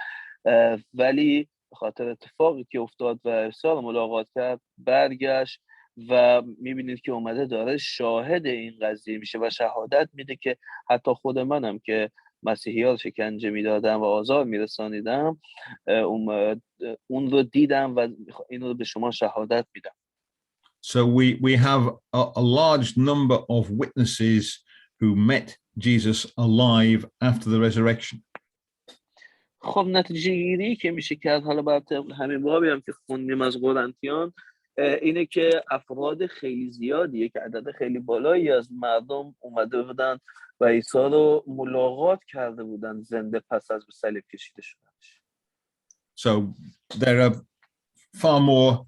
ولی به خاطر اتفاقی که افتاد و عیسی رو ملاقات کرد برگشت و میبینید که اومده داره شاهد این قضیه میشه و شهادت میده که حتی خود منم که مسیحی ها شکنجه میدادم و آزار میرسانیدم اون رو دیدم و این رو به شما شهادت میدم. So we have a large number of witnesses who met Jesus alive after the resurrection. خب نتیجه گیری که میشه کرد حالا بعد همین بابی هم که خوندیم از قرنتیان اینه که افراد خیلی زیادیه که عدد خیلی بالایی از مردم اومده بودن و عیسی رو ملاقات کرده بودن زنده پس از به صلیب کشیده شدنش. So there are far more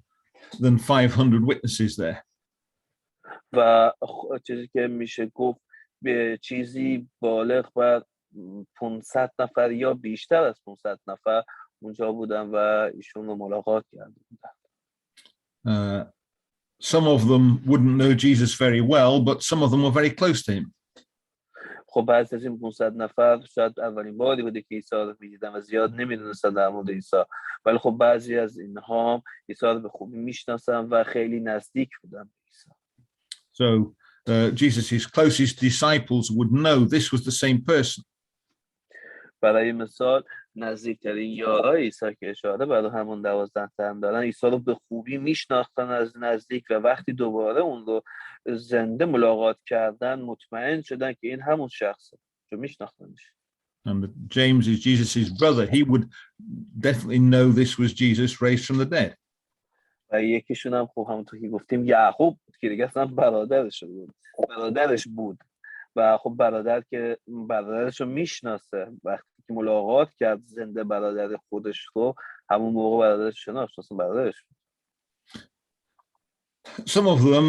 than 500 witnesses there. و چیزی که میشه گفت به چیزی بالغ بر 500 نفر یا بیشتر از 500 نفر اونجا بودن و ایشون رو ملاقات کرده بودن. Some of them wouldn't know Jesus very well, but some of them were very close to him. خب بعضی از این 500 نفر شاید اولین باری بوده که عیسی رو می‌دیدن و زیاد نمی‌دونستن در مورد عیسی، ولی خب بعضی از اینها عیسی رو به خوبی میشناسن و خیلی نزدیک بودن به عیسی. So Jesus' closest disciples would know this was the same person. برای مثال نزدیکترین یارای عیسی که اشاره برای همون 12 تن دارن عیسی رو به خوبی میشناختن از نزدیک و وقتی دوباره اون رو زنده ملاقات کردن مطمئن شدن که این همون شخصه که میشناختنش. And James is Jesus' brother. He would definitely know this was Jesus raised from the dead. و یکیشون هم خب همونطور که گفتیم یعقوب که دیگه اصلا برادرش بود و خب برادرش رو میشناسه وقتی که ملاقات کرد زنده برادر خودش رو همون موقع برادرش شناخت اصلا برادرش بود. Some of them,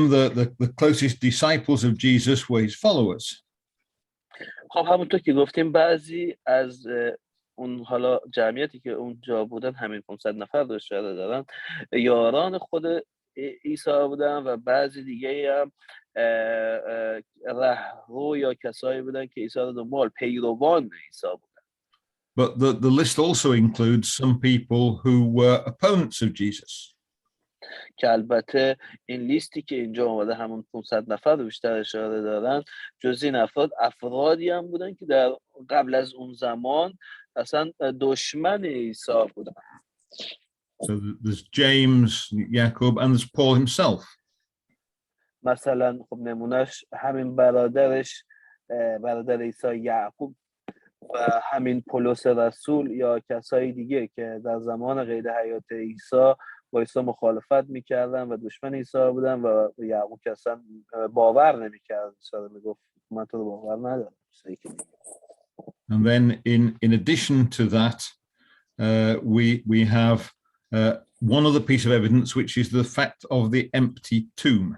the closest disciples of Jesus were his followers. خب همونطور که گفتیم بعضی از اون حالا جمعیتی که اونجا بودن همین 500 نفر رو اشاره دارن یاران خود عیسی بودن و بعضی دیگه هم رهرو یا کسایی بودن که عیسی رو دنبال پیروان عیسی بودن. But the list also includes some people who were opponents of Jesus. که البته این لیستی که اینجا اومده همون 500 نفر رو بیشتر اشاره دارن جز این افرادی هم بودن که در قبل از اون زمان اصلا دشمن عیسی بودن. So there's James, Jacob, and there's Paul himself. مثلا خب نمونهش همین برادر عیسی یعقوب و همین پولس رسول یا کسایی دیگه که در زمان قید حیات عیسی با عیسی مخالفت میکردن و دشمن عیسی بودن و یعقوب که اصلا باور نمیکرد عیسی رو میگفت من تو رو باور ندارم. And then in addition to that, we have one other piece of evidence, which is the fact of the empty tomb.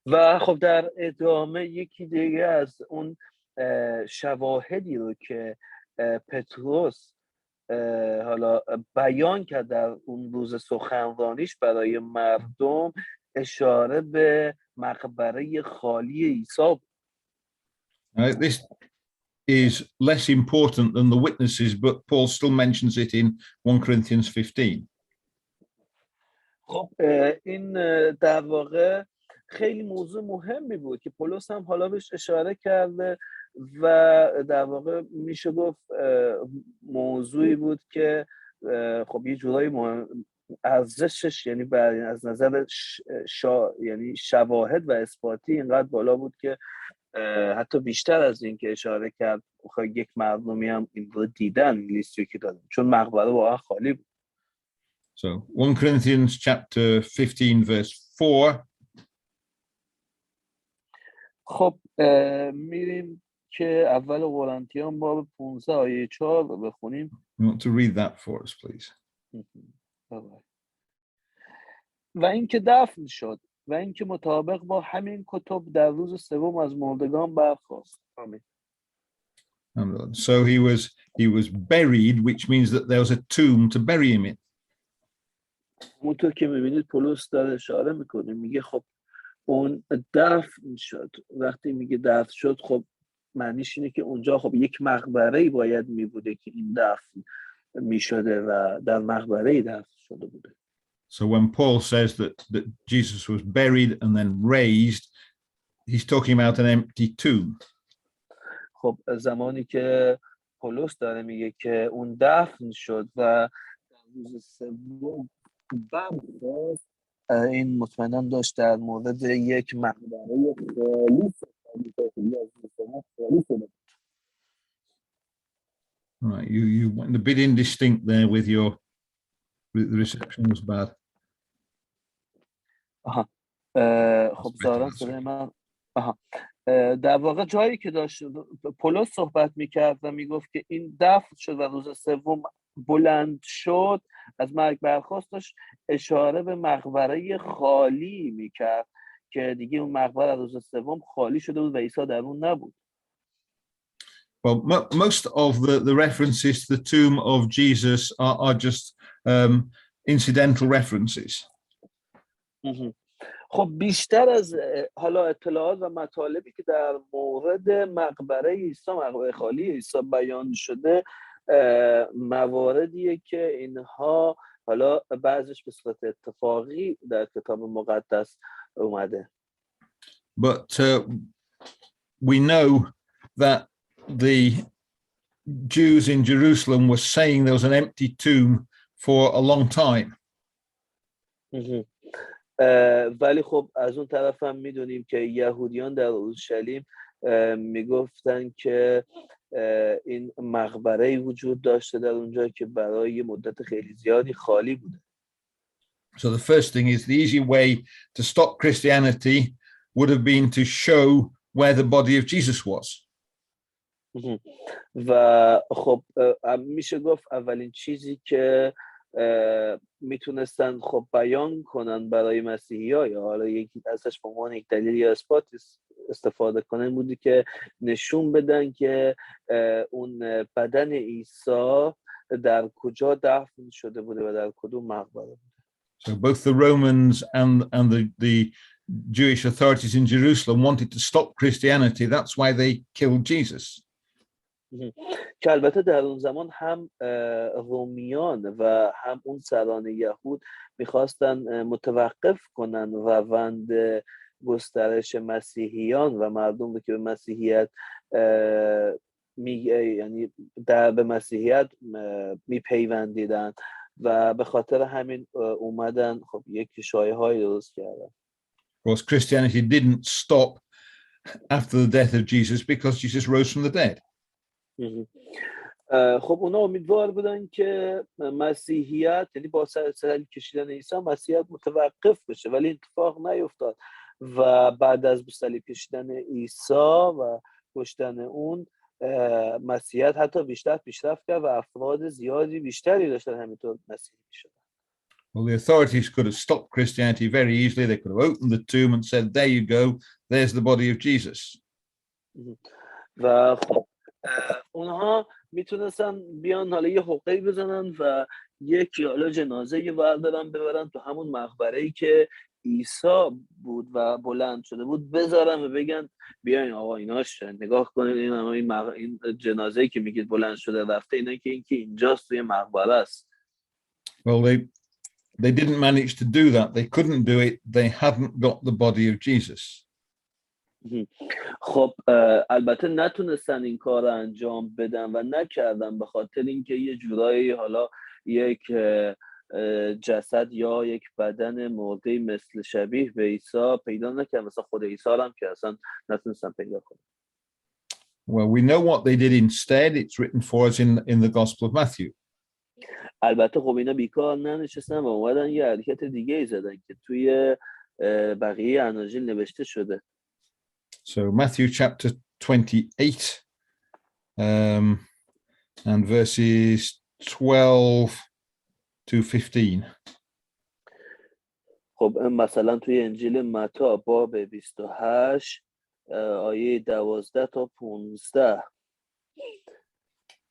و خب در ادامه یکی دیگه از اون شواهدی رو که پتروس حالا بیان کرد در اون روز سخنرانیش برای مردم اشاره به مقبره خالی عیسی بود. This is less important than the witnesses, but Paul still mentions it in 1 Corinthians 15. خب این در واقع خیلی موضوع مهمی بود که پولس هم حالا بهش اشاره کرده و در واقع میشه گفت موضوعی بود که خب یه جورایی مهم ارزشش یعنی از نظر یعنی شواهد و اثباتی اینقدر بالا بود که حتی بیشتر از این که اشاره کرد یک مردمی هم این رو دیدن لیستی که دادن چون مقبره واقعا خالی بود. So 1 Corinthians chapter 15 verse 4. خب میریم که اول قرنتیان باب 15 آیه 4 رو بخونیم. You want to read that for us, please? و اینکه دفن شد و اینکه مطابق با همین کتب در روز سوم از مردگان برخاست. آمین. So he was buried, which means that there was a tomb to bury him in. همونطور که میبینید پولس داره اشاره میکنه، میگه خب اون دفن شد. وقتی میگه دفن شد خب معنیش اینه که اونجا خب یک مقبره‌ای باید میبوده که این دفن میشده و در مقبره‌ای دفن شده بوده. So when Paul says that Jesus was buried and then raised, he's talking about an empty tomb. خب زمانی که پولس داره میگه که اون دفن شد و در روز سوم برخاست، این مطمئنا داشت در مورد یک مقبره خالی Right, you went a bit indistinct there with the reception was bad. خب ظاهرا صدای من در واقع جایی که داشت پولس صحبت میکرد و میگفت که این دفن شد و روز سوم بلند شد، از مرگ برخاست، داشت اشاره به مقبره خالی میکرد که دیگه اون مقبره روز سوم خالی شده بود و عیسی در اون نبود. Well, most of the references to the tomb of Jesus are just incidental references. خب بیشتر از حالا اطلاعات و مطالبی که در مورد مقبره عیسی، مقبره خالی عیسی بیان شده، مواردیه که اینها حالا بعضش به صورت اتفاقی در کتاب مقدس اومده. But we know that the Jews in Jerusalem were saying there was an empty tomb for a long time. ولی خب از اون طرف هم میدونیم که یهودیان در اورشلیم میگفتن که این مقبره‌ای وجود داشته در اونجا که برای مدت خیلی زیادی خالی بوده. So the first thing is the easy way to stop Christianity would have been to show where the body of Jesus was. و خب میشه گفت اولین چیزی که میتونستن خب بیان کنن برای مسیحی‌ها یا حالا یکی ازش به عنوان یک دلیل یا اثبات استفاده کنن بودی که نشون بدن که اون بدن عیسی در کجا دفن شده بوده و در کدوم مقبره بوده. So both the Romans and the Jewish authorities in Jerusalem wanted to stop Christianity. That's why they killed Jesus. که البته در اون زمان هم رومیان و هم اون سران یهود میخواستن متوقف کنن روند گسترش مسیحیان و مردم رو که به مسیحیت یعنی به مسیحیت میپیوندیدن و به خاطر همین اومدن خب یک شایعه‌ای درست کردن. Of course, Christianity didn't stop after the death of Jesus because Jesus rose from the dead. خب اونا امیدوار بودن که مسیحیت یعنی با صلیب کشیدن عیسی مسیحیت متوقف بشه، ولی اتفاق نیفتاد و بعد از صلیب کشیدن عیسی و کشتن اون مسیحیت حتی بیشتر پیشرفت کرد و افراد زیادی بیشتری داشتن همینطور مسیحی شدن. Well, the authorities could have stopped Christianity very easily. They could have opened the tomb and said, there you go, there's the body of Jesus. و خب اونها میتونستن بیان حالا یه حقه‌ای بزنن و یک حالا جنازه بردارن ببرن تو همون مقبره‌ای که عیسی بود و بلند شده بود بذارن و بگن بیاین آقا ایناش نگاه کنید این جنازه‌ای که میگید بلند شده رفته اینا که این که اینجاست توی مقبره است. Well, they didn't manage to do that. They couldn't do it. They hadn't got the body of Jesus. خب البته نتونستن این کار رو انجام بدن و نکردن به خاطر اینکه یه جورایی حالا یک جسد یا یک بدن مرده مثل شبیه به عیسی پیدا نکردن، مثلا خود عیسی هم که اصلا نتونستن پیدا کنن. Well, we know what they did instead. It's written for us in the Gospel of Matthew. البته خب اینا بیکار ننشستن و اومدن یه حرکت دیگه ای زدن که توی بقیه اناجیل نوشته شده. So Matthew chapter 28 and verses 12 to 15. خب مثلا توی انجیل متی باب 28 آیه 12 تا 15.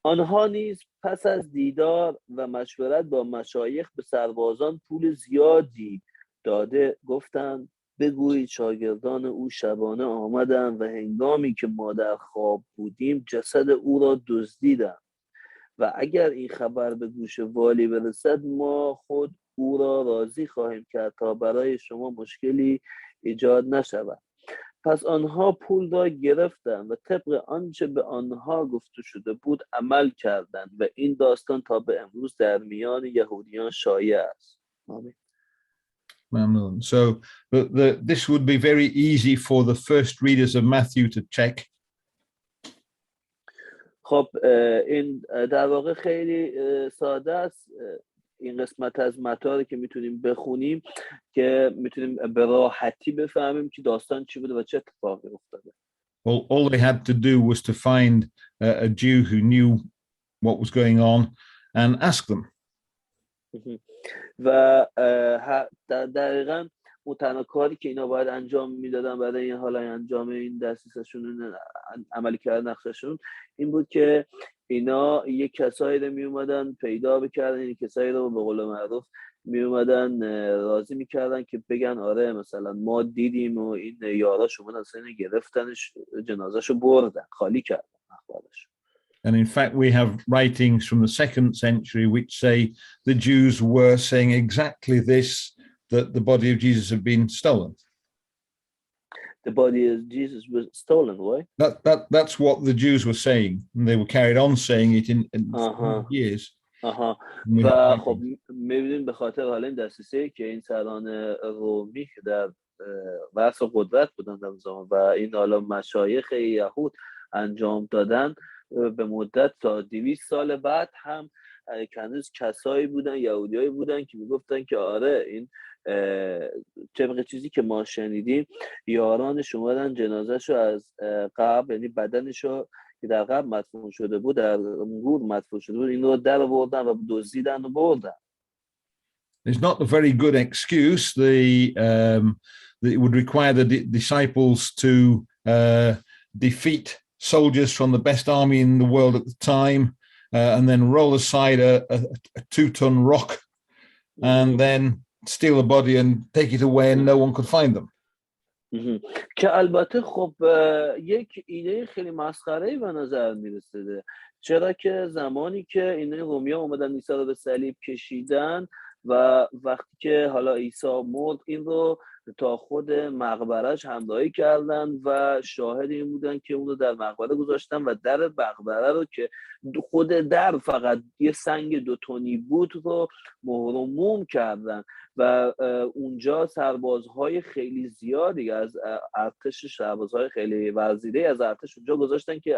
آنها نیز پس از دیدار و مشورت با مشایخ به سربازان پول زیادی داده گفتند بگویید شاگردان او شبانه آمدند و هنگامی که ما در خواب بودیم جسد او را دزدیدند و اگر این خبر به گوش والی برسد ما خود او را راضی خواهیم کرد تا برای شما مشکلی ایجاد نشود. پس آنها پول را گرفتند و طبق آنچه به آنها گفته شده بود عمل کردند و این داستان تا به امروز در میان یهودیان شایع است. آمین. So this would be very easy for the first readers of Matthew to check. خب این در واقع خیلی ساده است این قسمت از متی که میتونیم بخونیم که میتونیم به راحتی بفهمیم که داستان چی بوده و چه اتفاقی افتاده. All they had to do was to find a Jew who knew what was going on and ask them. و دقیقاً اون تنها کاری که اینا باید انجام میدادن برای این حالا انجام این دسترسشون عملی کردن نقششون این بود که اینا یک کسایی رو می اومدن پیدا بکردن، این کسایی رو به قول معروف می اومدن راضی میکردن که بگن آره مثلا ما دیدیم و این یارا شما اصلا گرفتنش جنازهشو بردن خالی کردن اخبارش. And in fact, we have writings from the 2nd century which say the Jews were saying exactly this, that the body of Jesus had been stolen. The body of Jesus was stolen, why? That's what the Jews were saying. And they were carried on saying it in years. و خب می‌بینیم به خاطر حالا این دسترسی که این سران رومی که در رأس قدرت بودن در زمان و این حالا مشایخ یهود انجام دادن به مدت تا 200 سال بعد هم هنوز کسایی بودن یهودیایی بودن که میگفتن که آره این طبق چیزی که ما شنیدیم یارانش اومدن جنازهشو از قبر یعنی بدنشو که در قبر مدفون شده بود در گور مدفون شده بود این رو در آوردن و دزدیدن و بردن. It's not a very good excuse. It would require the disciples to defeat soldiers from the best army in the world at the time and then roll aside a 2-ton rock and then steal the body and take it away and no one could find them. که البته خب یک ایده خیلی مسخره‌ای به نظر میرسیده چرا که زمانی که این رومیا اومدن عیسی رو به صلیب کشیدن و وقتی که حالا عیسی مرد این رو تا خود مقبرش همراهی کردن و شاهد این بودن که اون رو در مقبره گذاشتن و در مقبره رو که خود در فقط یه سنگ 2 تنی بود رو مهر و موم کردن و اونجا سربازهای خیلی زیادی از ارتش سربازهای خیلی ورزیده از ارتش اونجا گذاشتن که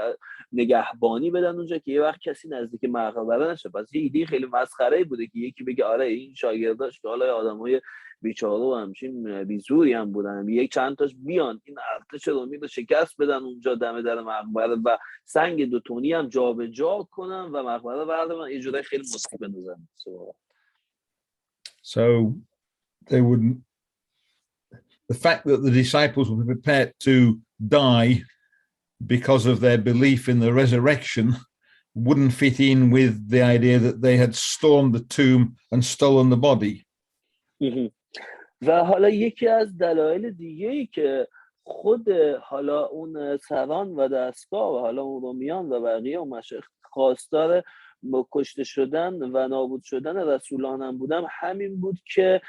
نگهبانی بدن اونجا که یه وقت کسی نزدیک مقبره نشه. پس یه ایده خیلی مسخره‌ای بوده که یکی بگه آره این شاگرداش که حالا آدمای بیچاره و همچین بیزوری هم بودن یک چند تاش بیان این ارتش رومی رو شکست بدن اونجا دم در مقبره و سنگ 2 تنی هم جابجا کنن و مقبره بردارن یه جورای خیلی مصیبت بزنن. So they wouldn't. The fact that the disciples were prepared to die because of their belief in the resurrection wouldn't fit in with the idea that they had stormed the tomb and stolen the body. و حالا یکی از دلایل دیگه‌ای که خود حالا اون سران و دستگاه و حالا اون رومیان و بقیه و مشایخ خواستار کشته شدن و نابود شدن رسولان هم بودن همین بود که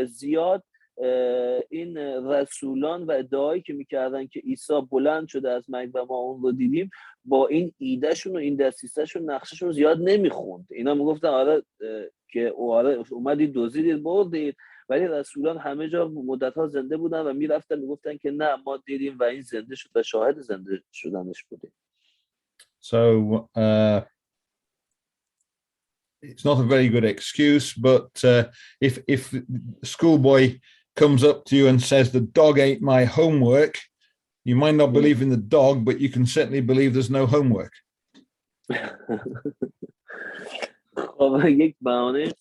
زیاد این رسولان و ادعایی که میکردن که عیسی بلند شده از مرگ و ما اون رو دیدیم با این ایدهشون و این دسیسهشون نقششون زیاد نمیخوند. اینا میگفتن آره که آره اومدید دزدیدید بردید ولی رسولان همه جا مدت‌ها زنده بودن و میرفتن میگفتن که نه ما دیدیم و این زنده شد و شاهد زنده شدنش بودیم. So it's not a very good excuse, but if schoolboy comes up to you and says the dog ate my homework, you might not believe in the dog, but you can certainly believe there's no homework. خب یک بهانه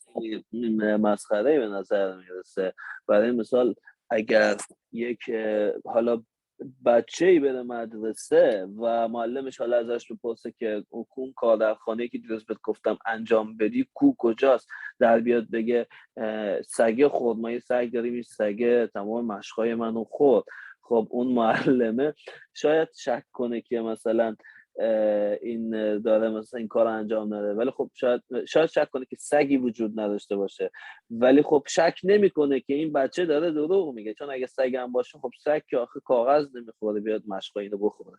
مسخره به نظر میرسه. برای مثال اگر یک حالا بچه‌ای بره مدرسه و معلمش حالا ازش بپرسه که اون کار در خانه که دیروز بهت گفتم انجام بدی کجاست، در بیاد بگه سگه خورد، ما یه سگ داریم، این سگه تمام مشقای منو خورد. خب اون معلمه شاید شک کنه که مثلا این داره مثلا این کار انجام نده، ولی خب شاید شک کنه که سگی وجود نداشته باشه، ولی خب شک نمیکنه که این بچه داره دروغ میگه، چون اگه سگ هم باشه خب سگ که آخه کاغذ نمیخوره بیاد مشقای اینو بخوره.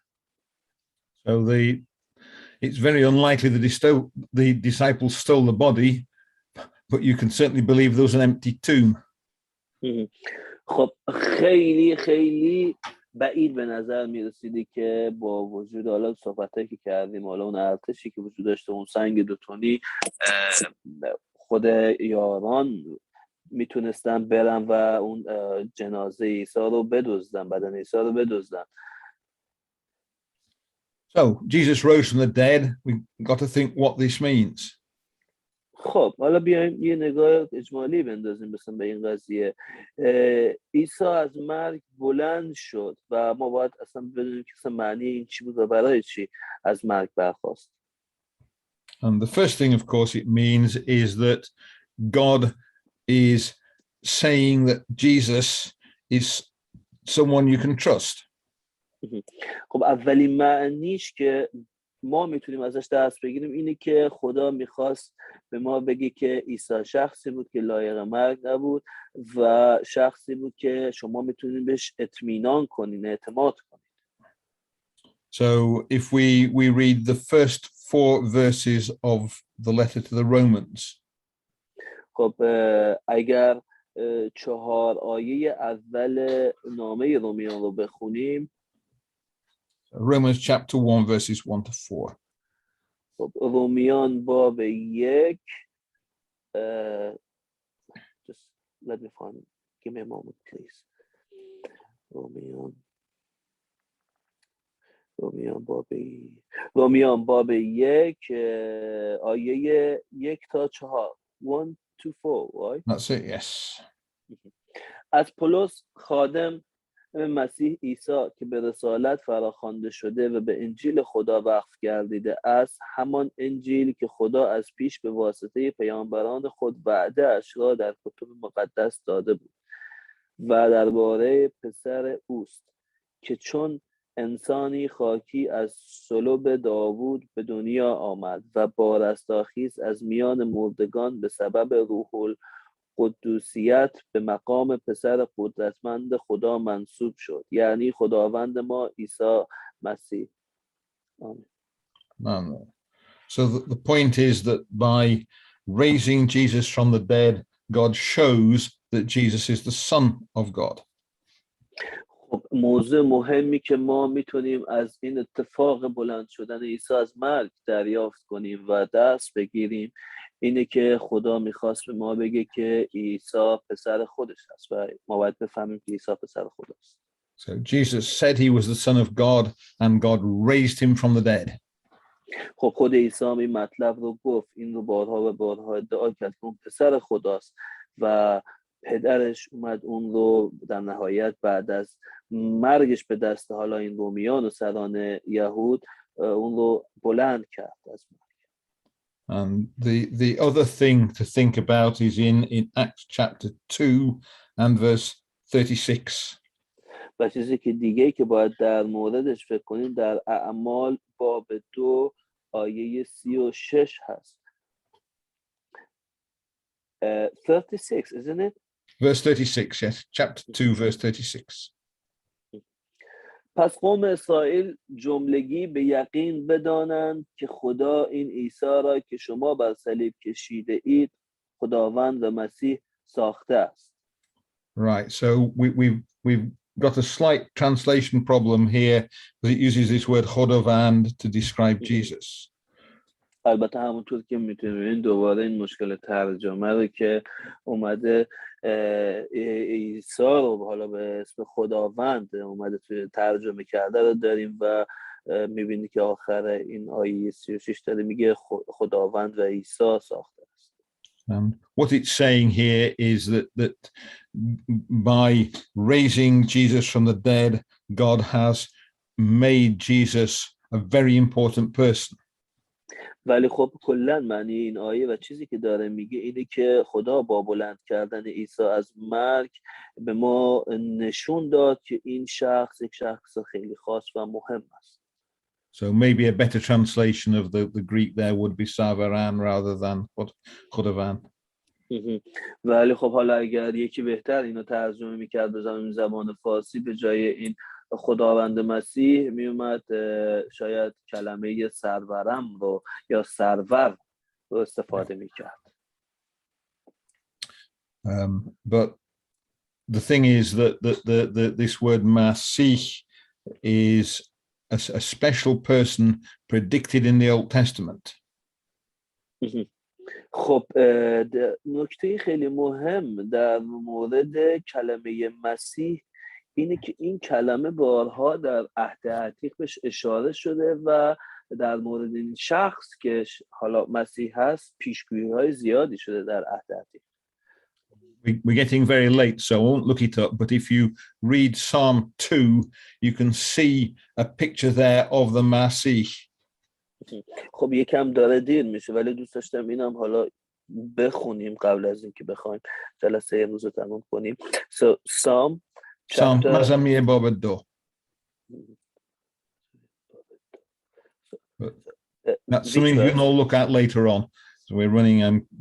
So it's very unlikely the disciples stole the body, but you can certainly believe there was an empty tomb. خب خیلی خیلی بعید به نظر میرسیده که با وجود حالا صحبتایی که کردیم، حالا اون ارتشی که وجود داشته، اون سنگ دوتونی، خود یاران میتونستن برن و اون جنازه عیسی رو بدزدن، بدن عیسی رو بدزدن. So Jesus rose from the dead. We've got to think what this means. خب حالا بیایم یه نگاه اجمالی بندازیم مثلا به این قضیه. عیسی از مرگ بلند شد و ما باید اصلا بدونیم که معنی این چی بود و برای چی از مرگ برخاست. And the first thing, of course, it means is that God is saying that Jesus is someone you can trust. خب اولین معنیش که ما میتونیم ازش درس بگیریم اینه که خدا میخواست به ما بگه که عیسی شخصی بود که لایق مرگ نبود و شخصی بود که شما میتونید بهش اطمینان کنین، اعتماد کنین. So if we read the first 4 verses of the letter to the Romans. خب اگر 4 آیه اول نامه رومیان رو بخونیم. Romans chapter 1 verses 1 to 4. خب رومیان باب 1 just let me find it. Give me a moment please. رومیان باب 1 آیه 1 تا 4. 1 to 4, right? That's it, yes. از پولس خادم مسیح عیسی که به رسالت فراخوانده شده و به انجیل خدا وقف گردیده است، همان انجیل که خدا از پیش به واسطه پیامبران خود وعده اش را در کتب مقدس داده بود و درباره پسر اوست که چون انسانی خاکی از صلب داوود به دنیا آمد و با رستاخیز از میان مردگان به سبب روح قدوسیت به مقام پسر قدرتمند خدا منصوب شد، یعنی خداوند ما عیسی مسیح. Amen. So the point is that by raising Jesus from the dead, God shows that Jesus is the Son of God. خب موضوع مهمی که ما میتونیم از این اتفاق بلند شدن عیسی از مرگ دریافت کنیم و دست بگیریم اینه که خدا میخواست به ما بگه که عیسی پسر خودش هست و ما باید بفهمیم که عیسی پسر خداست. So Jesus said he was the Son of God and God raised him from the dead. خب خود عیسی این مطلب رو گفت، این رو بارها و بارها ادعا کرد که اون پسر خداست و پدرش اومد اون رو در نهایت بعد از مرگش به دست حالا این رومیان و سران یهود اون رو بلند کرد از مرگ. And the other thing to think about is in Acts chapter 2 and verse 36. و چیزی که دیگه که باید در موردش فکر کنیم در اعمال باب 2 آیه 36 هست. 36, isn't it? Verse 36, yes. Chapter 2, verse 36. پس قوم اسرائیل جملگی به یقین بدانند که خدا این عیسی را که شما بر صلیب کشیده اید خداوند و مسیح ساخته است. Right, so we've got a slight translation problem here because it uses this word chodovand to describe Jesus. البته همونطور که میتونیم دوباره این مشکل ترجمه رو که اومده عیسی رو حالا به اسم خداوند اومده توی ترجمه کرده رو داریم و میبینی که آخر این آیه 36 داره میگه خداوند و عیسی ساخته است. What it's saying here is that by raising Jesus from the dead, God has made Jesus a very important person. ولی خب کلا معنی این آیه و چیزی که داره میگه اینه که خدا با بلند کردن عیسی از مرگ به ما نشون داد که این شخص یک شخص خیلی خاص و مهم است. So maybe a better translation of the Greek there would be Savaran rather than Chodavan. ولی خب حالا اگر یکی بهتر اینو ترجمه میکرد به زبان فارسی به جای این خداوند مسیح میومد شاید کلمه سرورم رو یا سرور رو استفاده میکرد. But the thing is that this word Masih is a special person predicted in the Old Testament. خب نکته خیلی مهم در مورد کلمه مسیح اینه که این کلمه بارها در عهد عتیق بهش اشاره شده و در مورد این شخص که حالا مسیح هست پیشگویی‌های زیادی شده در عهد عتیق. We're getting very late, so I won't look it up, but if you read Psalm 2, you can see a picture there of the Masih. خب یکم داره دیر میشه ولی دوست داشتم اینم حالا بخونیم قبل از اینکه بخوایم جلسه امروز رو تموم کنیم. So Psalm Mazamir Baba Do. That's something you can all look at later on. So I'm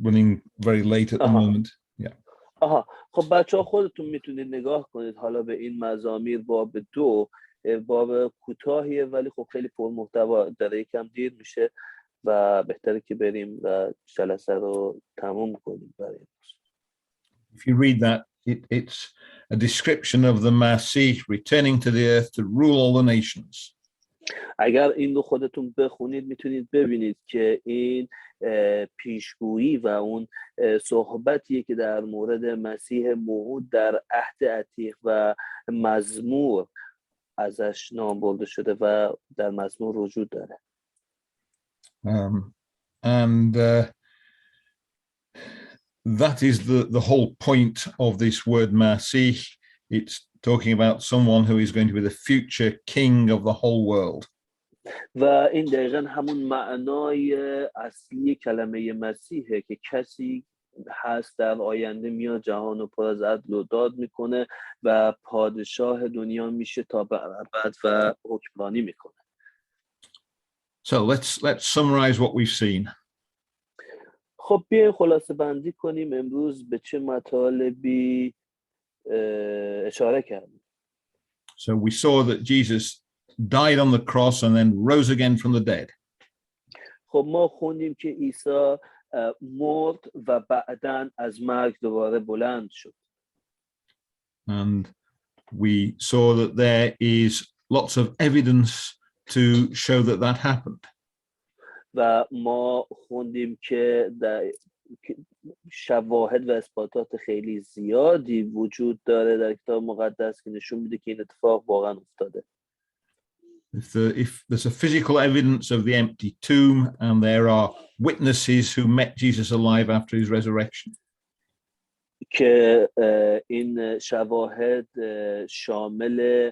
running very late at the moment. Yeah. خب بچه‌ها خودتون میتونید نگاه کنید حالا به این مزامیر باب 2 باب کوتاهیه ولی خب خیلی پرمحتوا داره یکم دیر میشه و بهتره که بریم و جلسه رو تموم کنیم برای امروز. If you read that, it's a description of the Masih returning to the earth to rule all the nations. اگر این رو خودتون بخونید میتونید ببینید که این پیشگویی و اون صحبتیه که در مورد مسیح موعود در عهد عتیق و مزمور ازش نام برده شده و در مزمور وجود داره. And that is the whole point of this word Masih. It's talking about someone who is going to be the future king of the whole world. و این دقیقاً همون معنای اصلی کلمه مسیحه که کسی هست در آینده میاد جهان رو پر از عدل و داد میکنه و پادشاه دنیا میشه تا به ابد و حکمرانی میکنه. So let's summarize what we've seen. خب بیایم خلاصه بندی کنیم امروز به چه مطالبی اشاره کردیم. So we saw that Jesus died on the cross and then rose again from the dead. خب ما خوندیم که عیسی مرد و بعداً از مرگ دوباره بلند شد. And we saw that there is lots of evidence to show that that happened. و ما خوندیم که شواهد و اثباتات خیلی زیادی وجود داره در کتاب مقدس که نشون میده که این اتفاق واقعا افتاده. If there's a physical evidence of the empty tomb and there are witnesses who met Jesus alive after his resurrection. که این شواهد شامل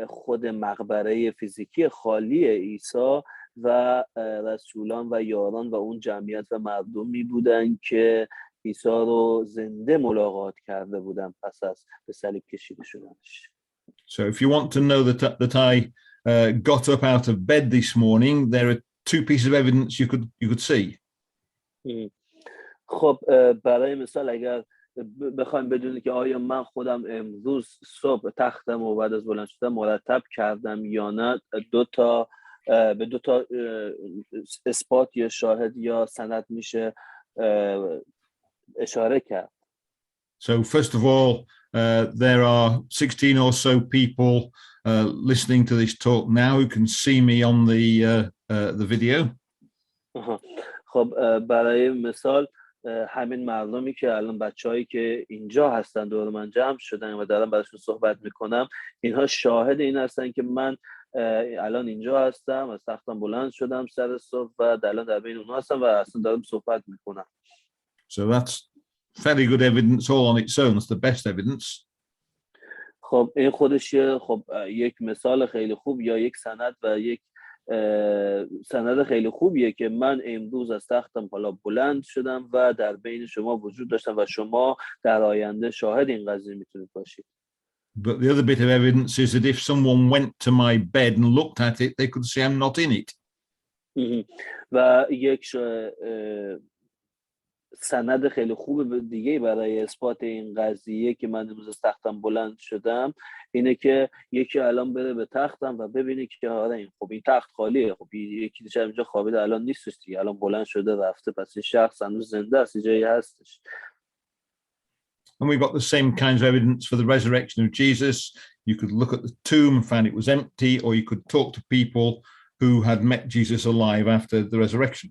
خود مقبره فیزیکی خالی عیسی و رسولان و یاران و اون جمعیت و مردمی بودن که عیسی رو زنده ملاقات کرده بودن پس از به صلیب کشیده شدنش. So if you want to know that I got up out of bed this morning, there are two pieces of evidence you could see. خب برای مثال اگر بخوایم بدونید که آیا من خودم امروز صبح تختم و بعد از بلند شدن مرتب کردم یا نه، به دو تا اثبات یا شاهد یا سند میشه اشاره کرد. So first of all, there are 16 or so people listening to this talk now who can see me on the video. خب برای مثال همین مردمی که الان بچه‌هایی که اینجا هستن دور من جمع شدن و دارم براشون صحبت میکنم، اینها شاهد این هستن که من الان اینجا هستم، از تختم بلند شدم سر صبح و الان در بین اونها هستم و اصلا دارم صحبت میکنم. So that's fairly good evidence all on its own. It's the best evidence. خب این خودش یک مثال خیلی خوب یا یک سند و یک سند خیلی خوبیه که من امروز از تختم حالا بلند شدم و در بین شما وجود داشتم و شما در آینده شاهد این قضیه میتونید باشید. But the other bit of evidence is that if someone went to my bed and looked at it, they could see I'm not in it. و یک سند خیلی خوب دیگه برای اثبات این قضیه که من امروز از تختم بلند شدم اینه که یکی الان بره به تختم و ببینه که آره این تخت خالیه، خب یکی دیگه اینجا خوابیده الان نیستش دیگه، الان بلند شده رفته، پس این شخص هنوز زنده است، جایی هستش. And we've got the same kinds of evidence for the resurrection of Jesus. You could look at the tomb and find it was empty, or you could talk to people who had met Jesus alive after the resurrection.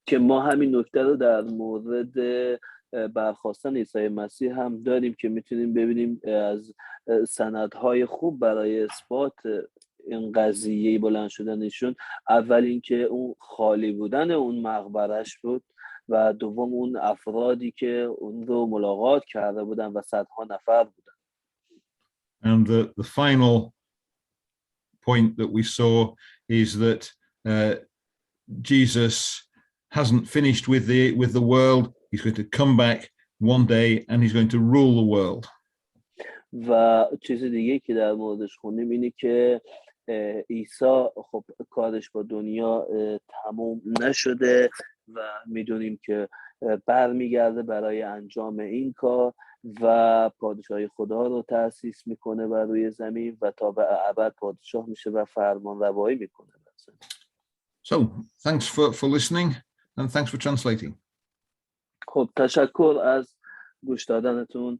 که ما همین نکته رو در مورد برخاستن عیسی مسیح هم داریم که میتونیم ببینیم از سندهای خوب برای اثبات این قضیه بلند شدنشون. اول اینکه اون خالی بودن اون مقبرش بود و دوم اون افرادی که اون رو ملاقات کرده بودن و صدها نفر بودن. And the final point that we saw is that Jesus hasn't finished with the world. He's going to come back one day and he's going to rule the world. و چیز دیگه که در موردش خوندیم اینه که عیسی خب کارش با دنیا تموم نشده و میدونیم که برمیگرده برای انجام این کار و پادشاهی خدا رو تأسیس میکنه بر روی زمین و تا به ابد پادشاه میشه و فرمان روایی میکنه. So thanks for listening and thanks for translating. خب تشکر از گوش دادنتون.